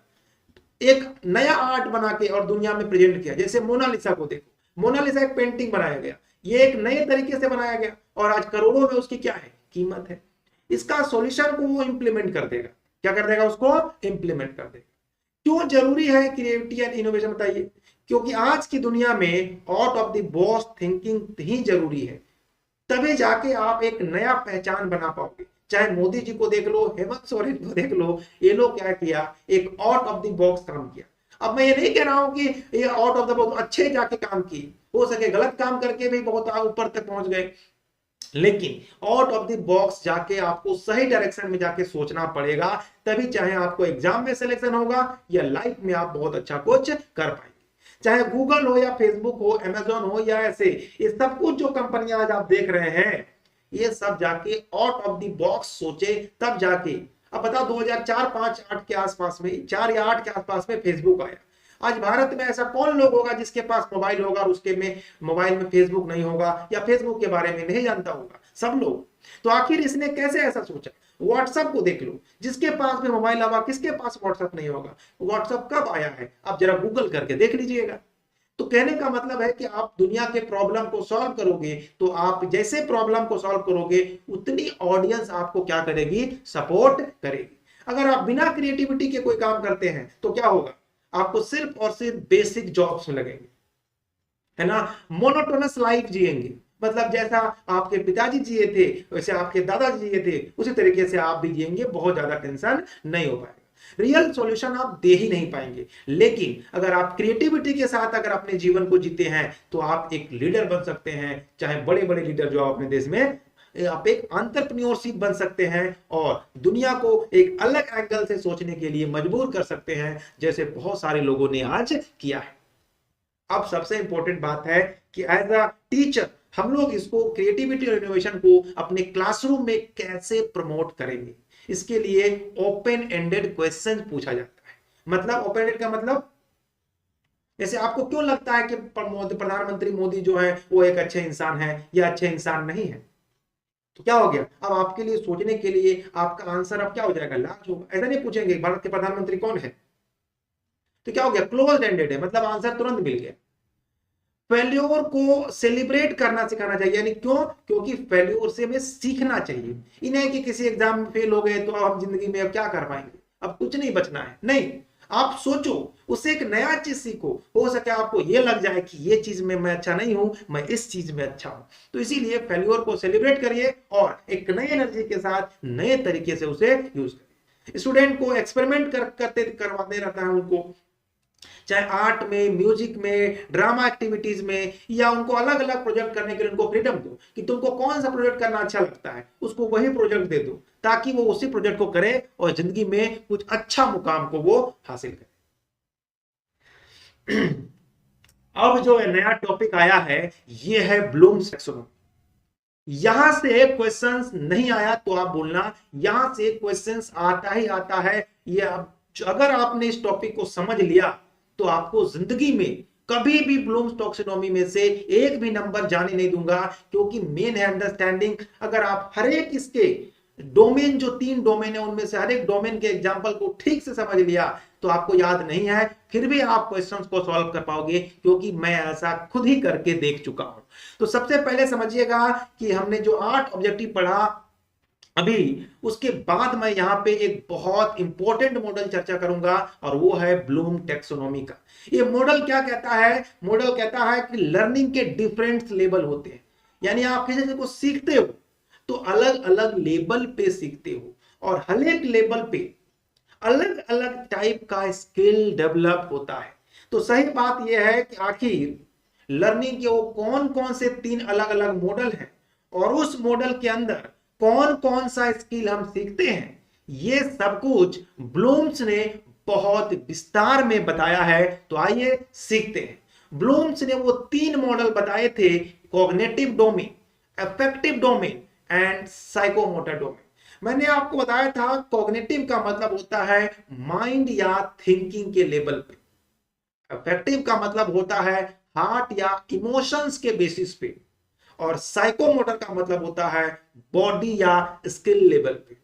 एक नया आर्ट बना के और दुनिया में प्रेजेंट किया। जैसे मोनालिसा को देखो, मोनालिसा एक पेंटिंग बनाया गया, ये एक नए तरीके से बनाया गया और आज करोड़ों में उसकी क्या है, कीमत है। इसका सॉल्यूशन को वो इंप्लीमेंट कर देगा, क्या कर देगा, उसको इंप्लीमेंट कर देगा। क्यों जरूरी है क्रिएटिविटी एंड इनोवेशन, बताइए? क्योंकि आज की दुनिया में out of the box thinking ही जरूरी है, तभी जाके आप एक नया पहचान बना पाओगे। चाहे मोदी जी को देख लो, हेमंत सोरेन को देख लो, ये लोग क्या किया, एक आउट ऑफ द बॉक्स काम किया। अब मैं ये नहीं कह रहा हूं कि ये आउट ऑफ द बॉक्स अच्छे जाके काम किए, हो सके गलत काम करके भी बहुत ऊपर तक पहुंच गए, लेकिन आउट ऑफ द बॉक्स जाके आपको सही डायरेक्शन में जाके सोचना पड़ेगा, तभी चाहे आपको एग्जाम में सिलेक्शन होगा या लाइफ में आप बहुत अच्छा कुछ कर पाएंगे। चाहे गूगल हो या फेसबुक हो, अमेजोन हो या ऐसे, ये सब कुछ जो कंपनियां आज आप देख रहे हैं, ये सब जाके आउट ऑफ द बॉक्स सोचे तब जाके। अब बताओ 2004, 5, 8 के आसपास में, 4 या 8 के आसपास में फेसबुक आया। आज भारत में ऐसा कौन लोग होगा जिसके पास मोबाइल होगा और उसके में मोबाइल में फेसबुक नहीं होगा या फेसबुक के बारे में नहीं जानता होगा? सब लोग। तो आखिर इसने कैसे ऐसा सोचा? व्हाट्सएप को देख लो, जिसके पास भी मोबाइल होगा, किसके पास व्हाट्सएप नहीं होगा? व्हाट्सएप कब आया है आप जरा गूगल करके देख लीजिएगा। तो कहने का मतलब है कि आप दुनिया के प्रॉब्लम को सॉल्व करोगे तो आप जैसे प्रॉब्लम को सॉल्व करोगे उतनी ऑडियंस आपको क्या करेगी? सपोर्ट करेगी। अगर आप बिना क्रिएटिविटी के कोई काम करते हैं तो क्या होगा? आपको सिर्फ और सिर्फ बेसिक जॉब्स में लगेंगे, है ना, मोनोटोनस लाइफ जिएंगे। मतलब जैसा आपके पिताजी जिए थे, वैसे आपके दादाजी जिए थे, उसी तरीके से आप भी जिएंगे, बहुत ज्यादा टेंशन नहीं हो पाएगा। रियल सॉल्यूशन आप दे ही नहीं पाएंगे। लेकिन अगर आप क्रिएटिविटी के साथ अगर अपने जीवन को जीते हैं तो आप एक लीडर बन सकते हैं, चाहे बड़े बड़े लीडर जो अपने देश में, आप एक एंटरप्रेन्योरशिप बन सकते हैं और दुनिया को एक अलग एंगल से सोचने के लिए मजबूर कर सकते हैं, जैसे बहुत सारे लोगों ने आज किया है। अब सबसे इंपॉर्टेंट बात है कि एज अ टीचर हम लोग इसको क्रिएटिविटी और इनोवेशन को अपने क्लासरूम में कैसे प्रमोट करेंगे, इसके लिए ओपन एंडेड क्वेश्चन पूछा जाता है। मतलब ओपन एंडेड का मतलब, जैसे आपको क्यों लगता है कि प्रधानमंत्री मोदी जो है वो एक अच्छे इंसान है या अच्छे इंसान नहीं है? तो क्या हो गया, अब आपके लिए सोचने के लिए आपका आंसर अब क्या हो जाएगा? लार्ज होगा। ऐसा नहीं पूछेंगे भारत के प्रधानमंत्री कौन है, तो क्या हो गया? क्लोज एंडेड है, मतलब आंसर तुरंत मिल गया। फेल्योर को सेलिब्रेट करना सिखाना चाहिए, यानी क्यों? क्योंकि फेल्योर से हमें सीखना चाहिए। इन्हें कि किसी एग्जाम में फेल हो गए तो अब हम जिंदगी में अब क्या कर पाएंगे, अब कुछ नहीं बचना है, नहीं। आप सोचो, उससे एक नया चीज सीखो, हो सके आपको ये लग जाए कि ये चीज में मैं अच्छा नहीं हूं, मैं इस चीज में अच्छा हूं। तो इसीलिए फेल्योर को सेलिब्रेट करिए और एक नई एनर्जी के साथ नए तरीके से उसे यूज करिए। स्टूडेंट को एक्सपेरिमेंट करते करवाते रहता है उनको, चाहे आर्ट में, म्यूजिक में, ड्रामा एक्टिविटीज में, या उनको अलग अलग प्रोजेक्ट करने के लिए उनको फ्रीडम दो कि तुमको कौन सा प्रोजेक्ट करना अच्छा लगता है, उसको वही प्रोजेक्ट दे दो ताकि वो उसी प्रोजेक्ट को करे और जिंदगी में कुछ अच्छा मुकाम को वो हासिल करे। अब जो नया टॉपिक आया है ये है ब्लूम्स टैक्सोनॉमी। यहां से क्वेश्चंस नहीं आया तो आप बोलना, यहां से क्वेश्चंस आता ही आता है। ये अगर आपने इस टॉपिक को समझ लिया तो आपको जिंदगी में कभी भी ब्लूम्स टैक्सोनॉमी में से एक भी नंबर जाने नहीं दूंगा, क्योंकि मेन है अंडरस्टैंडिंग। अगर आप हर एक इसके डोमेन, जो 3 डोमेन है उनमें से हर एक डोमेन के एग्जांपल को ठीक से समझ लिया तो आपको याद नहीं है, फिर भी आप क्वेश्चंस को सॉल्व कर पाओगे, क्योंकि मैं ऐसा खुद ही करके देख चुका हूं। तो सबसे पहले समझिएगा कि हमने जो 8 ऑब्जेक्टिव पढ़ा अभी, उसके बाद मैं यहां पे एक बहुत इंपॉर्टेंट मॉडल चर्चा करूंगा और वो है ब्लूम टैक्सोनॉमी का। ये मॉडल क्या कहता है? मॉडल कहता है कि लर्निंग के डिफरेंट लेवल होते हैं, यानी आप किसी चीज को सीखते हो तो अलग अलग लेवल पे सीखते हो और हर एक लेवल पे अलग अलग टाइप का स्किल डेवलप होता है। तो सही बात यह है कि आखिर लर्निंग के वो कौन कौन से 3 अलग अलग मॉडल हैं और उस मॉडल के अंदर कौन कौन सा स्किल हम सीखते हैं, ये सब कुछ ब्लूम्स ने बहुत विस्तार में बताया है। तो आइए सीखते हैं। ब्लूम्स ने वो 3 मॉडल बताए थे, cognitive domain, affective domain and psychomotor domain. मैंने आपको बताया था कॉग्निटिव का मतलब होता है माइंड या थिंकिंग के लेवल पे, अफेक्टिव का मतलब होता है हार्ट या इमोशंस के बेसिस पे, और साइकोमोटर का मतलब होता है बॉडी या स्किल लेवल पे।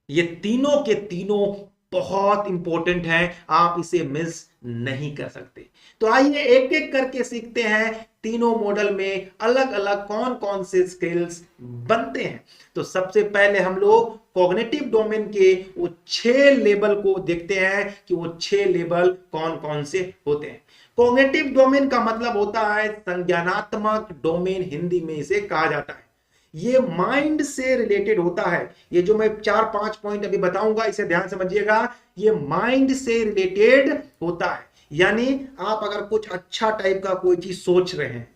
ये तीनों के तीनों बहुत इंपॉर्टेंट हैं, आप इसे मिस नहीं कर सकते। तो आइए एक एक करके सीखते हैं तीनों मॉडल में अलग अलग कौन कौन से स्किल्स बनते हैं। तो सबसे पहले हम लोग कॉग्निटिव डोमेन के वो 6 लेवल को देखते हैं कि वो 6 लेवल कौन कौन से होते हैं। कॉग्निटिव डोमेन का मतलब होता है संज्ञानात्मक डोमेन, हिंदी में इसे कहा जाता है। ये माइंड से रिलेटेड होता है। ये जो मैं 4-5 पॉइंट अभी बताऊंगा इसे ध्यान समझिएगा, ये माइंड से रिलेटेड होता है। यानी आप अगर कुछ अच्छा टाइप का कोई चीज सोच रहे हैं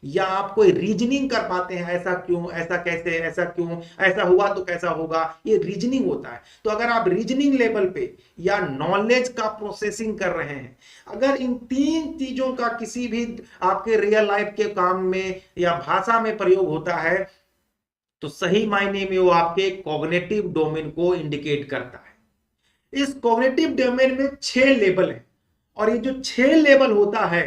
या आप कोई रीजनिंग कर पाते हैं, ऐसा क्यों, ऐसा कैसे, ऐसा क्यों, ऐसा हुआ तो कैसा होगा, ये रीजनिंग होता है। तो अगर आप रीजनिंग लेवल पे या नॉलेज का प्रोसेसिंग कर रहे हैं, अगर इन 3 चीजों का किसी भी आपके रियल लाइफ के काम में या भाषा में प्रयोग होता है तो सही मायने में वो आपके कॉग्निटिव डोमेन को इंडिकेट करता है। इस कॉग्निटिव डोमेन में 6 लेवल है और ये जो 6 लेवल होता है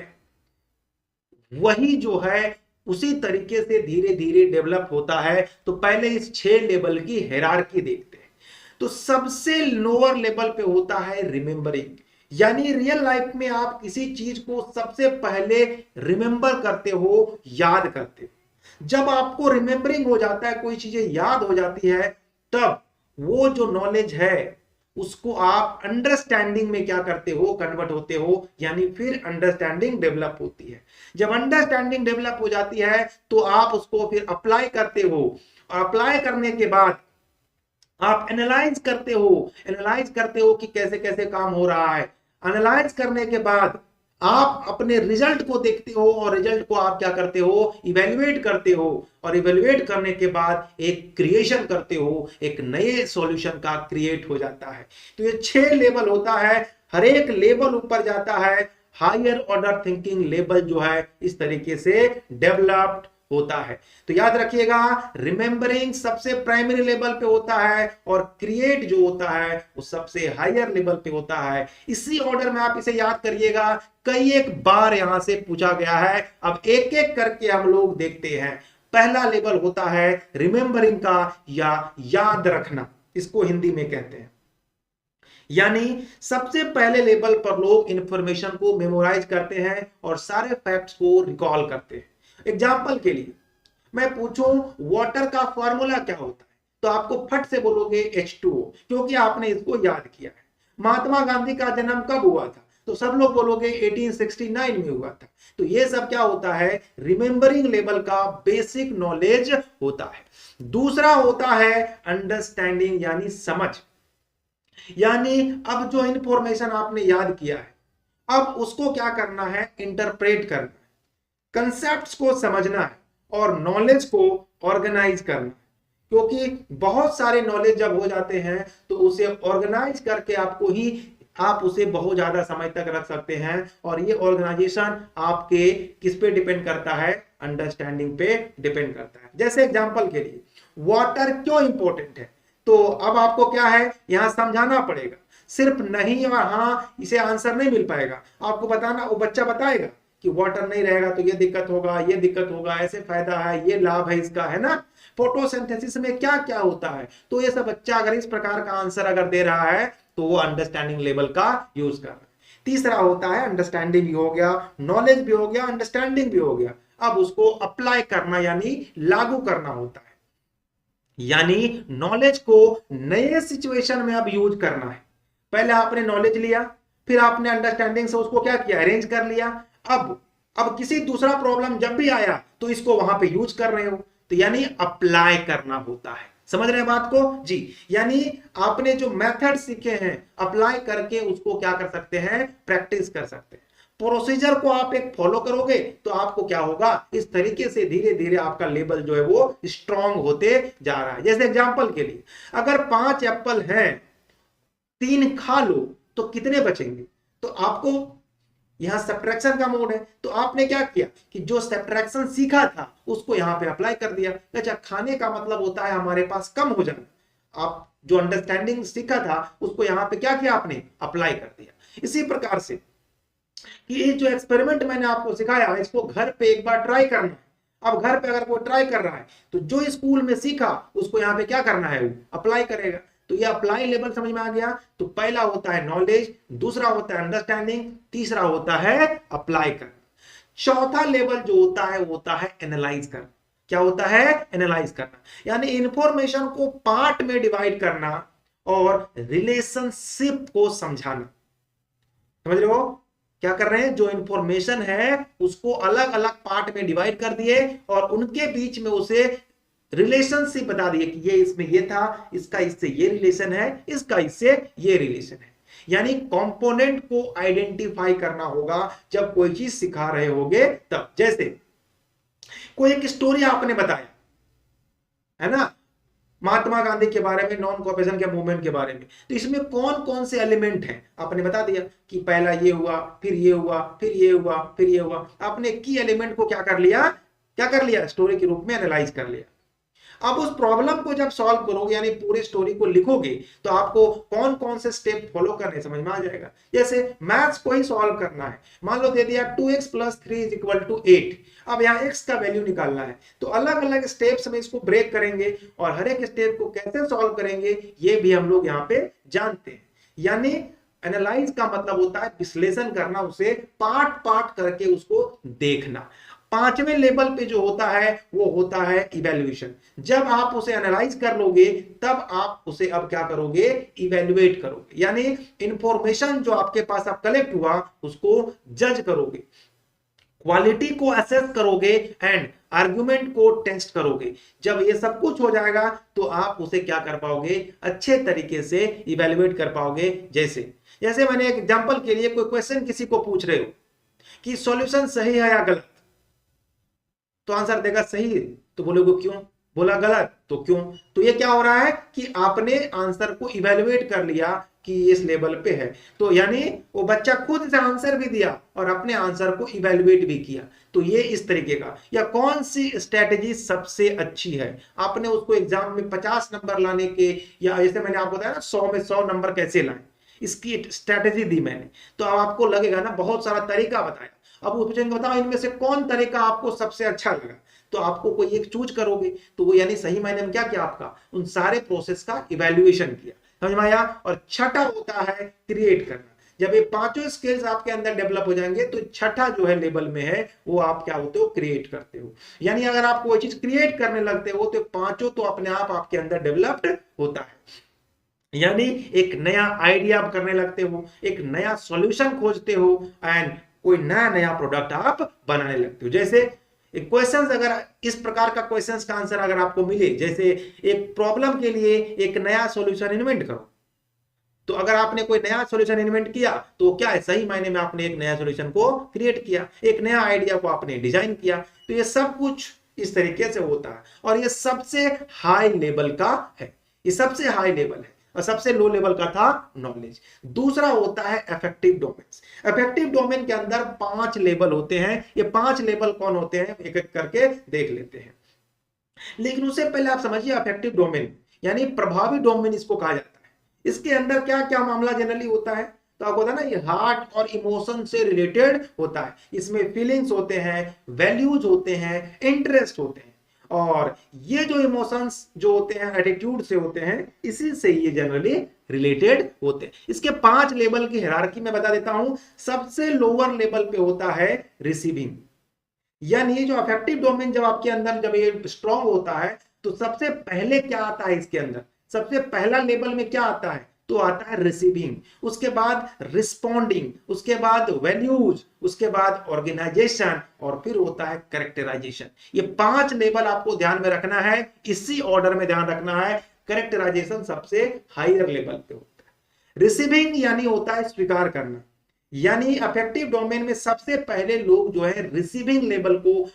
वही जो है उसी तरीके से धीरे धीरे डेवलप होता है। तो पहले इस 6 लेवल की हायरार्की देखते हैं। तो सबसे लोअर लेवल पे होता है रिमेंबरिंग, यानी रियल लाइफ में आप किसी चीज को सबसे पहले रिमेंबर करते हो, याद करते हो। जब आपको रिमेंबरिंग हो जाता है, कोई चीजें याद हो जाती है, तब वो जो नॉलेज है उसको आप अंडरस्टैंडिंग में क्या करते हो, कन्वर्ट होते हो, यानी फिर अंडरस्टैंडिंग डेवलप होती है। जब अंडरस्टैंडिंग डेवलप हो जाती है तो आप उसको फिर अप्लाई करते हो, और अप्लाई करने के बाद आप एनालाइज करते हो कि कैसे कैसे काम हो रहा है। एनालाइज करने के बाद आप अपने रिजल्ट को देखते हो और रिजल्ट को आप क्या करते हो, इवेल्युएट करते हो, और इवेल्युएट करने के बाद एक क्रिएशन करते हो, एक नए सॉल्यूशन का क्रिएट हो जाता है। तो ये 6 लेवल होता है, हर एक लेवल ऊपर जाता है, हायर ऑर्डर थिंकिंग लेवल जो है इस तरीके से डेवलप्ड होता है। तो याद रखिएगा, रिमेंबरिंग सबसे प्राइमरी लेवल पे होता है और क्रिएट जो होता है वो सबसे हायर लेवल पे होता है। इसी ऑर्डर में आप इसे याद करिएगा, कई एक बार यहां से पूछा गया है। अब एक एक करके हम लोग देखते हैं। पहला लेवल होता है रिमेंबरिंग का या याद रखना, इसको हिंदी में कहते हैं। यानी सबसे पहले लेवल पर लोग इंफॉर्मेशन को मेमोराइज करते हैं और सारे फैक्ट्स को रिकॉल करते हैं। एग्जाम्पल के लिए मैं पूछूं वाटर का फॉर्मूला क्या होता है, तो आपको फट से बोलोगे H2O, क्योंकि आपने इसको याद किया है। महात्मा गांधी का जन्म कब हुआ था, तो सब लोग बोलोगे 1869 में हुआ था। तो ये सब क्या होता है, रिमेंबरिंग लेवल का बेसिक नॉलेज होता है। दूसरा होता है अंडरस्टैंडिंग यानी समझ, यानी अब जो इंफॉर्मेशन आपने याद किया है अब उसको क्या करना है, इंटरप्रेट करना है, कंसेप्ट्स को समझना है और नॉलेज को ऑर्गेनाइज करना है। क्योंकि बहुत सारे नॉलेज जब हो जाते हैं तो उसे ऑर्गेनाइज करके आप उसे बहुत ज्यादा समय तक रख सकते हैं। और ये ऑर्गेनाइजेशन आपके किस पे डिपेंड करता है, अंडरस्टैंडिंग पे डिपेंड करता है। जैसे एग्जांपल के लिए वाटर क्यों इंपॉर्टेंट है, तो अब आपको क्या है यहां समझाना पड़ेगा। सिर्फ नहीं और हाँ इसे आंसर नहीं मिल पाएगा, आपको बताना, वो बच्चा बताएगा कि वाटर नहीं रहेगा तो ये दिक्कत होगा, ये दिक्कत होगा, ऐसे फायदा है, ये लाभ है इसका, है ना। फोटोसिंथेसिस में क्या क्या होता है, तो ये सब बच्चा अगर इस प्रकार का आंसर अगर दे रहा है तो वो अंडरस्टैंडिंग लेवल का यूज कर रहा है। तीसरा होता है अंडरस्टैंडिंग भी हो गया, नॉलेज भी हो गया, अंडरस्टैंडिंग भी हो गया। अब उसको अप्लाई करना यानी लागू करना होता है, यानी नॉलेज को नए सिचुएशन में अब यूज करना है। पहले आपने नॉलेज लिया, फिर आपने अंडरस्टैंडिंग से उसको क्या किया, अरेंज कर लिया। अब किसी दूसरा प्रॉब्लम जब भी आया तो इसको वहां पे यूज कर रहे हो, तो यानी अप्लाई करना होता है। समझ रहे हैं बात को जी। यानी आपने जो मेथड सीखे हैं अप्लाई करके उसको क्या कर सकते हैं, प्रैक्टिस कर सकते हैं। प्रोसीजर को आप एक फॉलो करोगे तो आपको क्या होगा, इस तरीके से धीरे धीरे आपका लेवल जो है वो स्ट्रांग होते जा रहा है। जैसे एग्जांपल के लिए अगर 5 एप्पल हैं, 3 खा लो तो कितने बचेंगे, तो आपको यहां सब्ट्रैक्शन का मोड है, तो आपने क्या किया कि जो सब्ट्रैक्शन सीखा था उसको यहां पे अप्लाई कर दिया। अच्छा, खाने का मतलब होता है हमारे पास कम हो जाना। आप जो अंडरस्टैंडिंग सीखा था उसको यहां पे क्या किया, आपने अप्लाई कर दिया। इसी प्रकार से कि ये जो एक्सपेरिमेंट मैंने आपको सिखाया इसको घर पे एक बार ट्राई करना है। अब घर पे अगर वो ट्राई कर रहा है तो जो स्कूल में सीखा उसको यहाँ पे क्या करना है, वो अप्लाई करेगा। तो ये अप्लाई लेवल समझ में आ गया। तो पहला होता है नॉलेज, दूसरा होता है अंडरस्टैंडिंग, तीसरा होता है अप्लाई करना। चौथा लेवल जो होता है वो होता है एनालाइज करना। क्या होता है, एनालाइज करना, यानी इंफॉर्मेशन को पार्ट में डिवाइड करना और रिलेशनशिप को समझाना। समझ रहे हो क्या कर रहे हैं, जो इंफॉर्मेशन है उसको अलग अलग पार्ट में डिवाइड कर दिए और उनके बीच में उसे रिलेशनशिप बता दिए कि ये इसमें ये था, इसका इससे ये रिलेशन है, इसका इससे ये रिलेशन है। यानी कंपोनेंट को आइडेंटिफाई करना होगा जब कोई चीज सिखा रहे होगे तब। जैसे कोई एक स्टोरी आपने बताया है ना, महात्मा गांधी के बारे में, नॉन कॉपरेशन के मूवमेंट के बारे में, तो इसमें कौन कौन से एलिमेंट हैं आपने बता दिया कि पहला ये हुआ, फिर ये हुआ, फिर ये हुआ, फिर ये हुआ। आपने की एलिमेंट को क्या कर लिया, क्या कर लिया, स्टोरी के रूप में एनालाइज कर लिया। अब उस प्रॉब्लम को जब सॉल्व करोगे यानी पूरी स्टोरी को लिखोगे तो आपको कौन कौन से स्टेप फॉलो करने समझ में आ जाएगा। जैसे मैथ्स को ही सॉल्व करना है, मान लो दे दिया 2x + 3 = 8, अब यहाँ x का वैल्यू निकालना है, तो अलग अलग स्टेप्स में इसको ब्रेक करेंगे और हर एक स्टेप को कैसे सॉल्व करेंगे ये भी हम लोग यहाँ पे जानते हैं। यानी एनालाइज का मतलब होता है विश्लेषण करना, उसे पार्ट पार्ट करके उसको देखना। पांचवें लेवल पे जो होता है वो होता है इवैल्यूएशन। जब आप उसे एनालाइज कर लोगे तब आप उसे अब क्या करोगे, इवैल्यूएट करोगे, यानी इंफॉर्मेशन जो आपके पास अब कलेक्ट हुआ उसको जज करोगे, क्वालिटी को असेस करोगे एंड आर्गुमेंट को टेस्ट करोगे। जब ये सब कुछ हो जाएगा तो आप उसे क्या कर पाओगे, अच्छे तरीके से इवैल्यूएट कर पाओगे। जैसे मैंने एक एग्जांपल के लिए कोई क्वेश्चन किसी को पूछ रहे हो कि सॉल्यूशन सही है या गलत, तो आंसर देगा सही, तो बोलोगे क्यों, बोला गलत तो क्यों। तो ये क्या हो रहा है कि आपने आंसर को इवैल्यूएट कर लिया कि इस लेवल पे है, तो यानी वो बच्चा खुद से आंसर भी दिया और अपने आंसर को इवैल्यूएट भी किया। तो ये इस तरीके का, या कौन सी स्ट्रेटेजी सबसे अच्छी है, आपने उसको एग्जाम में 50 नंबर लाने के, या जैसे मैंने आपको बताया ना 100 में 100 नंबर कैसे लाएं, इसकी स्ट्रेटेजी दी मैंने। तो अब आपको लगेगा ना बहुत सारा तरीका बताया, अब वो पूछेंगे बताओ इनमें से कौन तरीका आपको सबसे अच्छा लगा, तो आपको कोई एक चूज करोगे, तो वो यानी सही मायने में क्या किया, आपका उन सारे प्रोसेस का इवैल्यूएशन किया, समझ में आया। और छठा होता है क्रिएट करना। जब ये पांचों स्किल्स आपके अंदर डेवलप हो जाएंगे तो छठा जो है लेवल में है वो आप क्या होते हो, क्रिएट करते हो। यानी अगर आप कोई चीज क्रिएट करने लगते हो तो पांचों तो अपने आप आपके अंदर डेवलप्ड होता है। यानी एक नया आइडिया आप करने लगते हो, एक नया सॉल्यूशन खोजते हो एंड कोई नया नया प्रोडक्ट आप बनाने लगते हो। जैसे एक क्वेश्चन, अगर इस प्रकार का क्वेश्चन का आंसर अगर आपको मिले, जैसे एक प्रॉब्लम के लिए एक नया सॉल्यूशन इन्वेंट करो, तो अगर आपने कोई नया सॉल्यूशन इन्वेंट किया तो क्या है, सही मायने में आपने एक नया सॉल्यूशन को क्रिएट किया, एक नया आइडिया को आपने डिजाइन किया। तो ये सब कुछ इस तरीके से होता है और ये सबसे हाई लेवल का है, ये सबसे हाई लेवल है। और सबसे लो लेवल का था नॉलेज। दूसरा होता है अफेक्टिव डोमेन्स। अफेक्टिव डोमेन के अंदर 5 लेवल होते हैं। ये 5 लेवल कौन होते हैं एक एक करके देख लेते हैं, लेकिन उससे पहले आप समझिए अफेक्टिव डोमेन यानी प्रभावी डोमेन इसको कहा जाता है। इसके अंदर क्या क्या मामला जनरली होता है, तो आपको होता है ना, ये हार्ट और इमोशन से रिलेटेड होता है। इसमें फीलिंग्स होते हैं, वैल्यूज होते हैं, इंटरेस्ट होते हैं, और ये जो इमोशंस जो होते हैं एटीट्यूड से होते हैं, इसी से ये जनरली रिलेटेड होते हैं। इसके 5 लेवल की हायरार्की में बता देता हूं। सबसे लोअर लेवल पे होता है रिसीविंग, यानी ये जो अफेक्टिव डोमेन जब आपके अंदर जब ये स्ट्रॉन्ग होता है तो सबसे पहले क्या आता है, इसके अंदर सबसे पहला लेवल में क्या आता है, तो आता है रिसीविंग, उसके बाद रिस्पॉन्डिंग, उसके बाद वैल्यूज, उसके बाद ऑर्गेनाइजेशन, और फिर होता है कैरेक्टराइजेशन। ये 5 लेवल आपको ध्यान में रखना है, इसी ऑर्डर में ध्यान रखना है। कैरेक्टराइजेशन सबसे हायर लेवल पे होता है। रिसीविंग यानी होता है स्वीकार करना, यानी अफेक्टिव डोमेन में सबसे पहले लोग जो है रिसीविंग लेवल को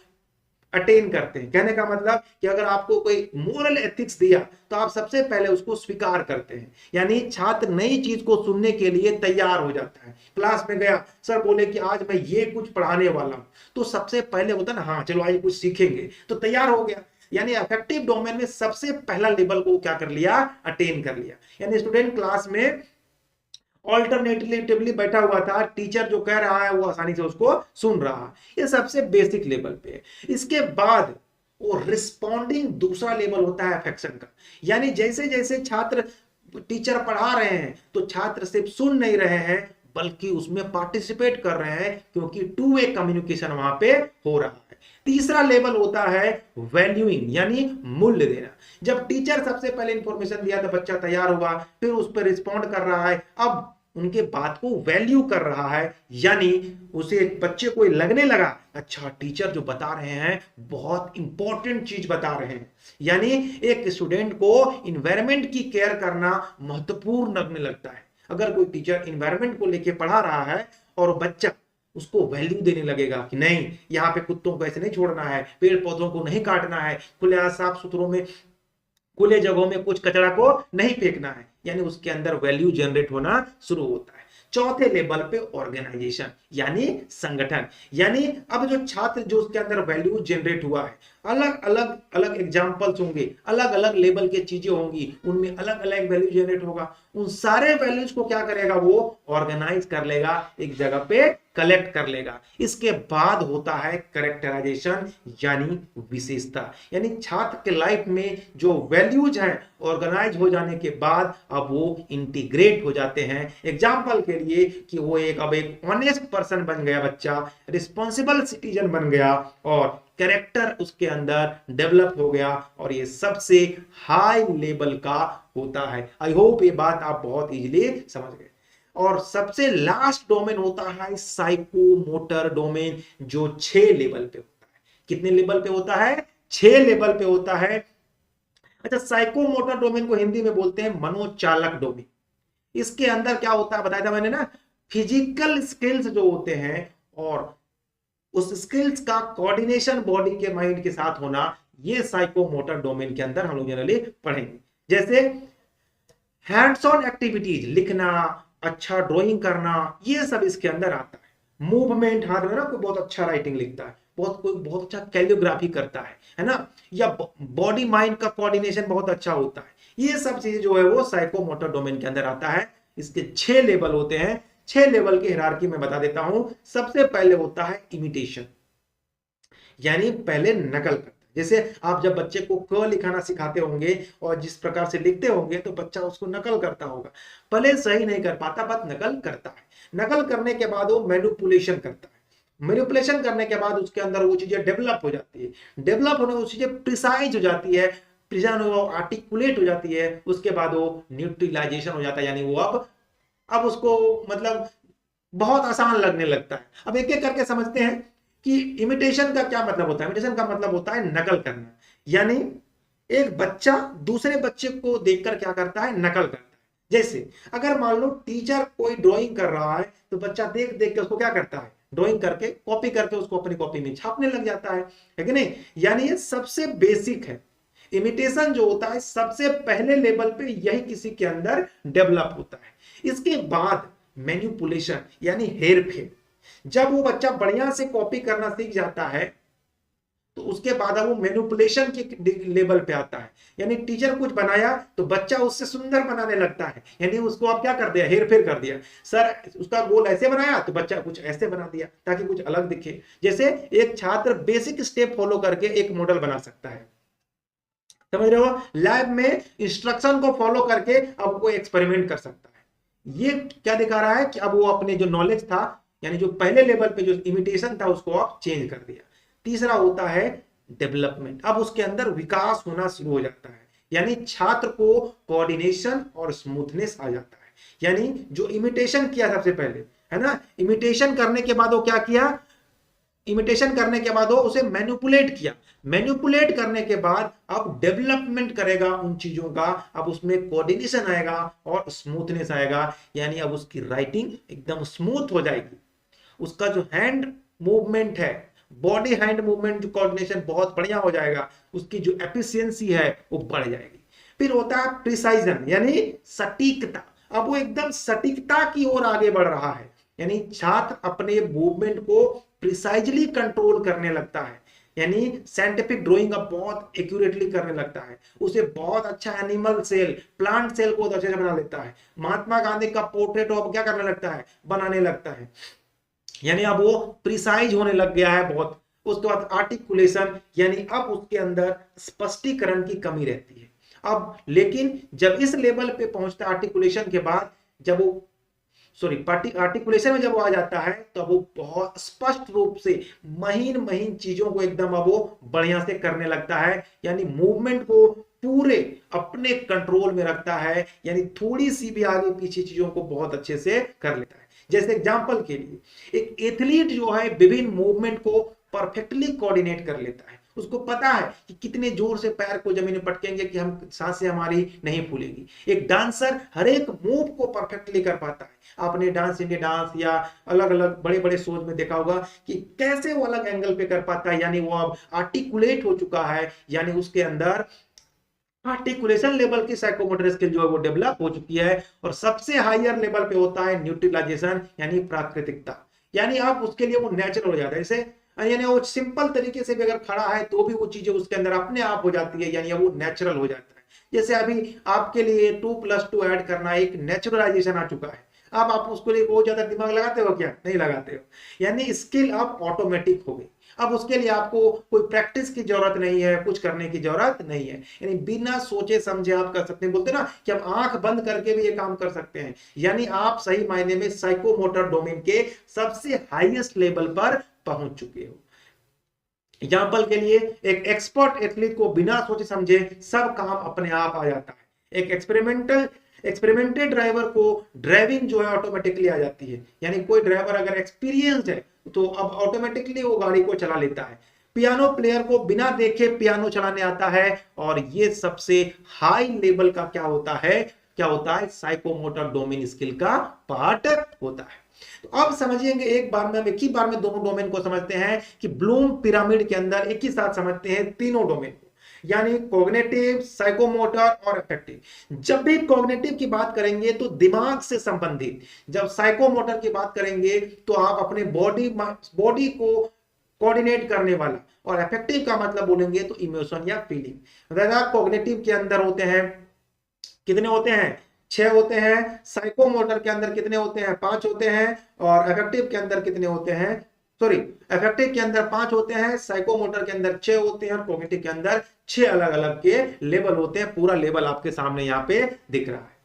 अटेन करते हैं। कहने का मतलब कि अगर आपको कोई मोरल एथिक्स दिया तो आप सबसे पहले उसको स्वीकार करते हैं, यानी छात्र नई चीज को सुनने के लिए तैयार हो जाता है। क्लास में गया, सर बोले कि आज मैं ये कुछ पढ़ाने वाला हूं, तो सबसे पहले होता है ना, हाँ चलो आज कुछ सीखेंगे, तो तैयार हो गया। यानी अफेक्टिव डोमेन में सबसे पहला लेवल को क्या कर लिया, अटेन कर लिया। यानी स्टूडेंट क्लास में ऑल्टरनेटिवली बैठा हुआ था, टीचर जो कह रहा है वो आसानी से उसको सुन रहा है, ये सबसे बेसिक लेवल पे है। इसके बाद वो रिस्पॉन्डिंग दूसरा लेवल होता है अफेक्शन का, यानी जैसे जैसे छात्र टीचर पढ़ा रहे हैं तो छात्र सिर्फ सुन नहीं रहे हैं बल्कि उसमें पार्टिसिपेट कर रहे हैं, क्योंकि 2 वे कम्युनिकेशन वहां पे हो रहा है। तीसरा लेवल होता है वैल्यूइंग, यानी मूल्य देना। जब टीचर सबसे पहले इंफॉर्मेशन दिया तो बच्चा तैयार हुआ, फिर उस पर रिस्पॉन्ड कर रहा है। अब उनके बात को वैल्यू कर रहा है, यानी उसे बच्चे को लगने लगा अच्छा टीचर जो बता रहे हैं बहुत इंपॉर्टेंट चीज बता रहे हैं, यानी एक स्टूडेंट को इन्वायरमेंट की केयर करना महत्वपूर्ण लगने लगता है। अगर कोई टीचर इन्वायरमेंट को लेके पढ़ा रहा है और बच्चा उसको वैल्यू देने लगेगा कि नहीं यहाँ पे कुत्तों को ऐसे नहीं छोड़ना है, पेड़ पौधों को नहीं काटना है, खुले साफ सुथरों में खुले जगहों में कुछ कचरा को नहीं फेंकना है, यानी उसके अंदर वैल्यू जनरेट होना शुरू होता है। चौथे लेवल पे ऑर्गेनाइजेशन यानी संगठन, यानी अब जो छात्र जो उसके अंदर वैल्यू जनरेट हुआ है, अलग अलग अलग एग्जांपल्स होंगे, अलग अलग लेवल के चीजें होंगी, उनमें अलग अलग वैल्यू जनरेट होगा। उन सारे वैल्यूज को क्या करेगा वो ऑर्गेनाइज कर लेगा, एक जगह पे कलेक्ट कर लेगा। इसके बाद होता है कैरेक्टराइजेशन यानी विशेषता, यानी छात्र के लाइफ में जो वैल्यूज हैं ऑर्गेनाइज हो जाने के बाद अब वो इंटीग्रेट हो जाते हैं। एग्जांपल के लिए कि वो अब एक ऑनेस्ट पर्सन बन गया, बच्चा रिस्पॉन्सिबल सिटीजन बन गया और कैरेक्टर उसके अंदर डेवलप हो गया, और ये सबसे हाई लेवल का होता है। आई होप ये बात आप बहुत इजीली समझ गए। और सबसे लास्ट डोमेन होता है साइकोमोटर डोमेन, जो 6 लेवल पे होता है। कितने लेवल पे होता है? 6 लेवल पे होता है। अच्छा, साइकोमोटर डोमेन को हिंदी में बोलते हैं मनोचालक डोमेन। इसके अंदर क्या होता है बताया था मैंने ना, फिजिकल स्किल्स जो होते हैं और उस स्किल्स का कोऑर्डिनेशन बॉडी के माइंड के साथ होना, ये साइकोमोटर डोमेन के अंदर हम लोग जनरली पढ़ेंगे। जैसे हैंड्स ऑन एक्टिविटीज, लिखना, अच्छा ड्राइंग करना, ये सब इसके अंदर आता है। मूवमेंट, हाथ में ना कोई बहुत अच्छा राइटिंग लिखता है, कोई बहुत अच्छा कैलियोग्राफी करता है ना, या बॉडी माइंड का कोऑर्डिनेशन बहुत अच्छा होता है, ये सब चीजें जो है वो साइकोमोटर डोमेन के अंदर आता है। इसके 6 लेवल होते हैं। 6 लेवल की हायरार्की में बता देता हूं। सबसे पहले होता है इमिटेशन, यानी पहले नकल करता है। जैसे आप जब बच्चे को क लिखाना सिखाते होंगे और जिस प्रकार से लिखते होंगे तो बच्चा उसको नकल करता होगा, भले सही नहीं कर पाता बट नकल करता है। नकल करने के बाद वो मैनिपुलेशन करता है। मैनिपुलेशन करने के बाद उसके अंदर वो चीजें डेवलप हो जाती है। डेवलप होने वो चीजें प्रिसाइज हो जाती है, आर्टिकुलेट हो जाती है। उसके बाद वो न्यूट्रलाइजेशन हो जाता है, यानी वो अब उसको मतलब बहुत आसान लगने लगता है। अब एक एक करके समझते हैं कि इमिटेशन का क्या मतलब होता है। इमिटेशन का मतलब होता है नकल करना, यानी एक बच्चा दूसरे बच्चे को देखकर क्या करता है, नकल करता है। जैसे अगर मान लो टीचर कोई ड्राइंग कर रहा है तो बच्चा देख देख के उसको क्या करता है, ड्राइंग करके कॉपी करके उसको अपनी कॉपी में छापने लग जाता है कि नहीं। यानी ये सबसे बेसिक है। इमिटेशन जो होता है सबसे पहले लेवल पे यही किसी के अंदर डेवलप होता है। इसके बाद मैनिपुलेशन यानी हेरफेर। जब वो बच्चा बढ़िया से कॉपी करना सीख जाता है तो उसके बाद वो मैनिपुलेशन के लेवल पे आता है, यानी टीचर कुछ बनाया तो बच्चा उससे सुंदर बनाने लगता है, यानी उसको आप क्या कर दिया, हेरफेर कर दिया। सर उसका गोल ऐसे बनाया तो बच्चा कुछ ऐसे बना दिया ताकि कुछ अलग दिखे। जैसे एक छात्र बेसिक स्टेप फॉलो करके एक मॉडल बना सकता है, समझ रहे हो। लैब में इंस्ट्रक्शन को फॉलो करके अब वो एक्सपेरिमेंट कर सकता है। ये क्या दिखा रहा है कि अब वो अपने जो नॉलेज था, यानी जो पहले लेवल पे जो इमिटेशन था उसको आप चेंज कर दिया। तीसरा होता है डेवलपमेंट। अब उसके अंदर विकास होना शुरू हो जाता है, यानी छात्र को कोऑर्डिनेशन और स्मूथनेस आ जाता है। यानी जो इमिटेशन किया सबसे पहले, है ना, इमिटेशन करने के बाद वो क्या किया, इमिटेशन करने के बाद वो उसे मैनिपुलेट किया। मैनिपुलेट करने के बाद अब डेवलपमेंट करेगा उन चीजों का, अब उसमें कोऑर्डिनेशन आएगा और स्मूथनेस आएगा, यानी अब उसकी राइटिंग एकदम स्मूथ हो जाएगी। उसका जो हैंड मूवमेंट है, बॉडी हैंड मूवमेंट जो कोऑर्डिनेशन बहुत बढ़िया हो जाएगा, उसकी जो एफिशिएंसी है वो बढ़ जाएगी। फिर होता है प्रिसाइजन यानी सटीकता। अब वो एकदम सटीकता की ओर आगे बढ़ रहा है, यानी छात्र अपने मूवमेंट को प्रिसाइजली कंट्रोल करने लगता है, यानी साइंटिफिक ड्राइंग अब बहुत एक्यूरेटली करने लगता है। उसे बहुत अच्छा एनिमल सेल, प्लांट सेल को अच्छे से बना लेता है। महात्मा गांधी का पोर्ट्रेट अब क्या करने लगता है, बनाने लगता है, यानी अब वो प्रिसाइज होने लग गया है बहुत। उसके बाद आर्टिकुलेशन, यानी अब उसके अंदर स्पष्टीकरण की कमी रहती है। अब लेकिन जब इस लेवल पे पहुंचता है आर्टिकुलेशन के बाद, जब वो आर्टिकुलेशन में जब वो आ जाता है तो वो बहुत स्पष्ट रूप से महीन महीन चीजों को एकदम अब वो बढ़िया से करने लगता है, यानी मूवमेंट को पूरे अपने कंट्रोल में रखता है, यानी थोड़ी सी भी आगे पीछे चीजों को बहुत अच्छे से कर लेता है। जैसे एग्जांपल के लिए एक एथलीट जो है विभिन्न मूवमेंट को परफेक्टली कोऑर्डिनेट कर लेता है, उसको पता है कि कितने जोर से पैर को जमीन में पटकेंगे कि हम सांसें हमारी नहीं फूलेगी। एक डांसर हर एक मूव को परफेक्टली कर पाता है। आपने डांस इंडिया डांस या अलग अलग बड़े बड़े शोज में देखा होगा कि कैसे वो अलग एंगल पे कर पाता है, यानी वो अब आर्टिकुलेट हो चुका है, यानी उसके अंदर आर्टिकुलेशन लेवल की साइकोमोटर स्किल जो है वो डेवलप हो चुकी है। और सबसे हायर लेवल पे होता है न्यूट्रलाइजेशन, यानी प्राकृतिकता, यानी आप उसके लिए वो नेचुरल हो जाता है। जैसे यानी वो सिंपल तरीके से भी अगर खड़ा है तो भी वो चीजें उसके अंदर अपने आप हो जाती है, यानी वो नेचुरल हो जाता है। जैसे अभी आपके लिए 2+2 ऐड करना एक नेचुरलाइजेशन आ चुका है, अब आप उसके लिए बहुत ज्यादा दिमाग लगाते हो क्या? नहीं लगाते हो, यानी स्किल अब ऑटोमेटिक हो गई। अब उसके लिए आपको कोई प्रैक्टिस की जरूरत नहीं है, कुछ करने की जरूरत नहीं है, यानी बिना सोचे समझे आप कर सकते हैं। बोलते ना कि हम आंख बंद करके भी ये काम कर सकते हैं, यानी आप सही मायने में साइकोमोटर डोमेन के सबसे हाईएस्ट लेवल पर पहुंच चुके हो। एग्जाम्पल के लिए एक एक्सपर्ट एथलीट को बिना सोचे समझे सब काम अपने आप आ जाता है। एक एक्सपेरिमेंटेड ड्राइवर को ड्राइविंग जो है ऑटोमेटिकली आ जाती है, यानी कोई ड्राइवर अगर एक्सपीरियंस्ड है तो अब ऑटोमेटिकली वो गाड़ी को चला लेता है। पियानो प्लेयर को बिना देखे पियानो चलाने आता है, और ये सबसे हाई लेवल का क्या होता है साइकोमोटर डोमेन स्किल का पार्ट होता है। तो अब समझिएंगे एक बार में, हम एक ही बार में दोनों डोमेन को समझते हैं कि ब्लूम पिरामिड के अंदर एक ही साथ समझते हैं तीनों डोमेन को, यानी कॉग्निटिव, साइकोमोटर और अफेक्टिव। जब भी कॉग्निटिव की बात करेंगे तो दिमाग से संबंधित, जब साइकोमोटर की बात करेंगे तो आप अपने बॉडी को कोऑर्डिनेट करने वाला, और अफेक्टिव का मतलब बोलेंगे तो इमोशन या फीलिंग। अगर कॉग्निटिव के अंदर होते हैं, कितने होते हैं? 6 होते हैं। साइकोमोटर के अंदर कितने होते हैं? 5 होते हैं। और अफेक्टिव के अंदर कितने होते हैं? अफेक्टिव के अंदर 5 होते हैं, साइकोमोटर के अंदर 6 होते हैं, और कॉग्निटिव के अंदर 6 अलग अलग के लेवल होते हैं। पूरा लेवल आपके सामने यहाँ पे दिख रहा है।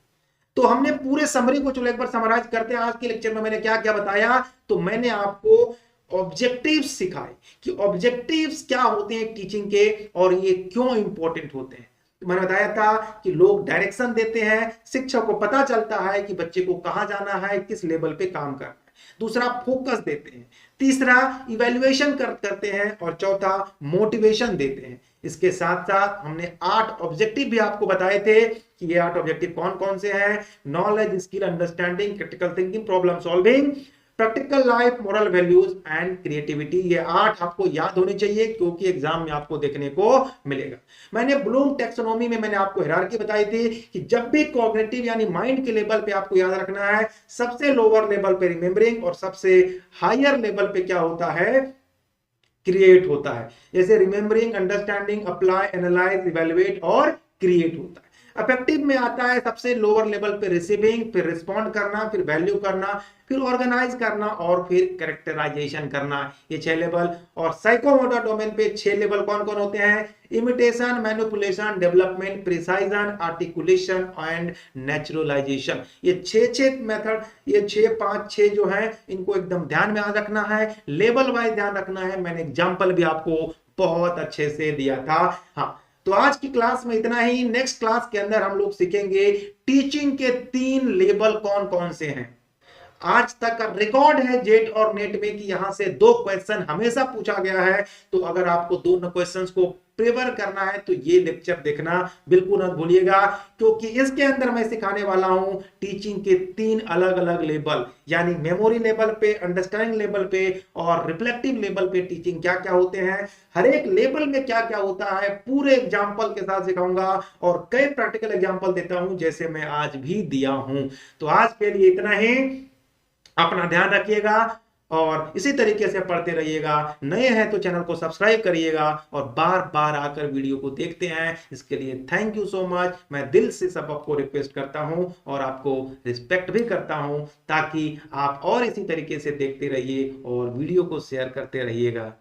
तो हमने पूरे समरी को चलो एक बार समराइज करते हैं। आज के लेक्चर में मैंने क्या क्या बताया, तो मैंने आपको ऑब्जेक्टिव्स सिखाए कि ऑब्जेक्टिव्स क्या होते हैं टीचिंग के, और ये क्यों इंपॉर्टेंट होते हैं। मैंने बताया था कि लोग डायरेक्शन देते हैं, शिक्षक को पता चलता है कि बच्चे को कहां जाना है, किस लेवल पे काम करना है। दूसरा फोकस देते हैं, तीसरा इवैल्यूएशन करते हैं, और चौथा मोटिवेशन देते हैं। इसके साथ साथ हमने 8 ऑब्जेक्टिव भी आपको बताए थे कि ये 8 ऑब्जेक्टिव कौन कौन से हैं। Knowledge, skill, understanding, critical thinking, problem solving, practical life, moral values and creativity. ये 8 आपको याद होने चाहिए, क्योंकि एग्जाम में आपको देखने को मिलेगा। मैंने ब्लूम टैक्सोनॉमी में मैंने आपको हायरार्की बताई थी कि जब भी कॉग्निटिव यानी माइंड के लेवल पे आपको याद रखना है, सबसे लोअर लेवल पे रिमेंबरिंग, और सबसे हायर लेवल पे क्या होता है? क्रिएट होता है। जैसे remembering, understanding, apply, analyse, evaluate और क्रिएट होता है। अफेक्टिव में आता है सबसे लोअर लेवल पे रिसीविंग, फिर रिस्पॉन्ड करना, फिर वैल्यू करना, फिर ऑर्गेनाइज करना, और फिर कैरेक्टराइजेशन करना, ये 6 लेवल। और साइकोमोटर डोमेन पे 6 लेवल कौन कौन होते हैं? Imitation, manipulation, development, precision, articulation and naturalization. ये 6 मेथड, ये 6 जो है, इनको एकदम ध्यान में रखना है, लेवल वाइज ध्यान रखना है। मैंने एग्जाम्पल भी आपको बहुत अच्छे से दिया था। हाँ, तो आज की क्लास में इतना ही। नेक्स्ट क्लास के अंदर हम लोग सीखेंगे टीचिंग के 3 लेवल कौन कौन से हैं। आज तक का रिकॉर्ड है जेट और नेट में कि यहां से 2 क्वेश्चन हमेशा पूछा गया है। तो अगर आपको दोनों क्वेश्चंस को प्रिपेयर करना है तो ये लेक्चर देखना बिल्कुल मत भूलिएगा, क्योंकि इसके अंदर मैं सिखाने वाला हूं टीचिंग के 3 अलग अलग लेवल, यानी मेमोरी लेवल पे, अंडरस्टैंडिंग लेवल पे और रिफ्लेक्टिव लेवल पे टीचिंग क्या क्या होते हैं, हर एक लेवल में क्या क्या होता है, पूरे एग्जाम्पल के साथ सिखाऊंगा और कई प्रैक्टिकल एग्जाम्पल देता हूं जैसे मैं आज भी दिया हूं। तो आज के लिए इतना ही। अपना ध्यान रखिएगा और इसी तरीके से पढ़ते रहिएगा। नए हैं तो चैनल को सब्सक्राइब करिएगा और बार बार आकर वीडियो को देखते हैं। इसके लिए थैंक यू सो मच। मैं दिल से सब आपको रिक्वेस्ट करता हूं और आपको रिस्पेक्ट भी करता हूं, ताकि आप और इसी तरीके से देखते रहिए और वीडियो को शेयर करते रहिएगा।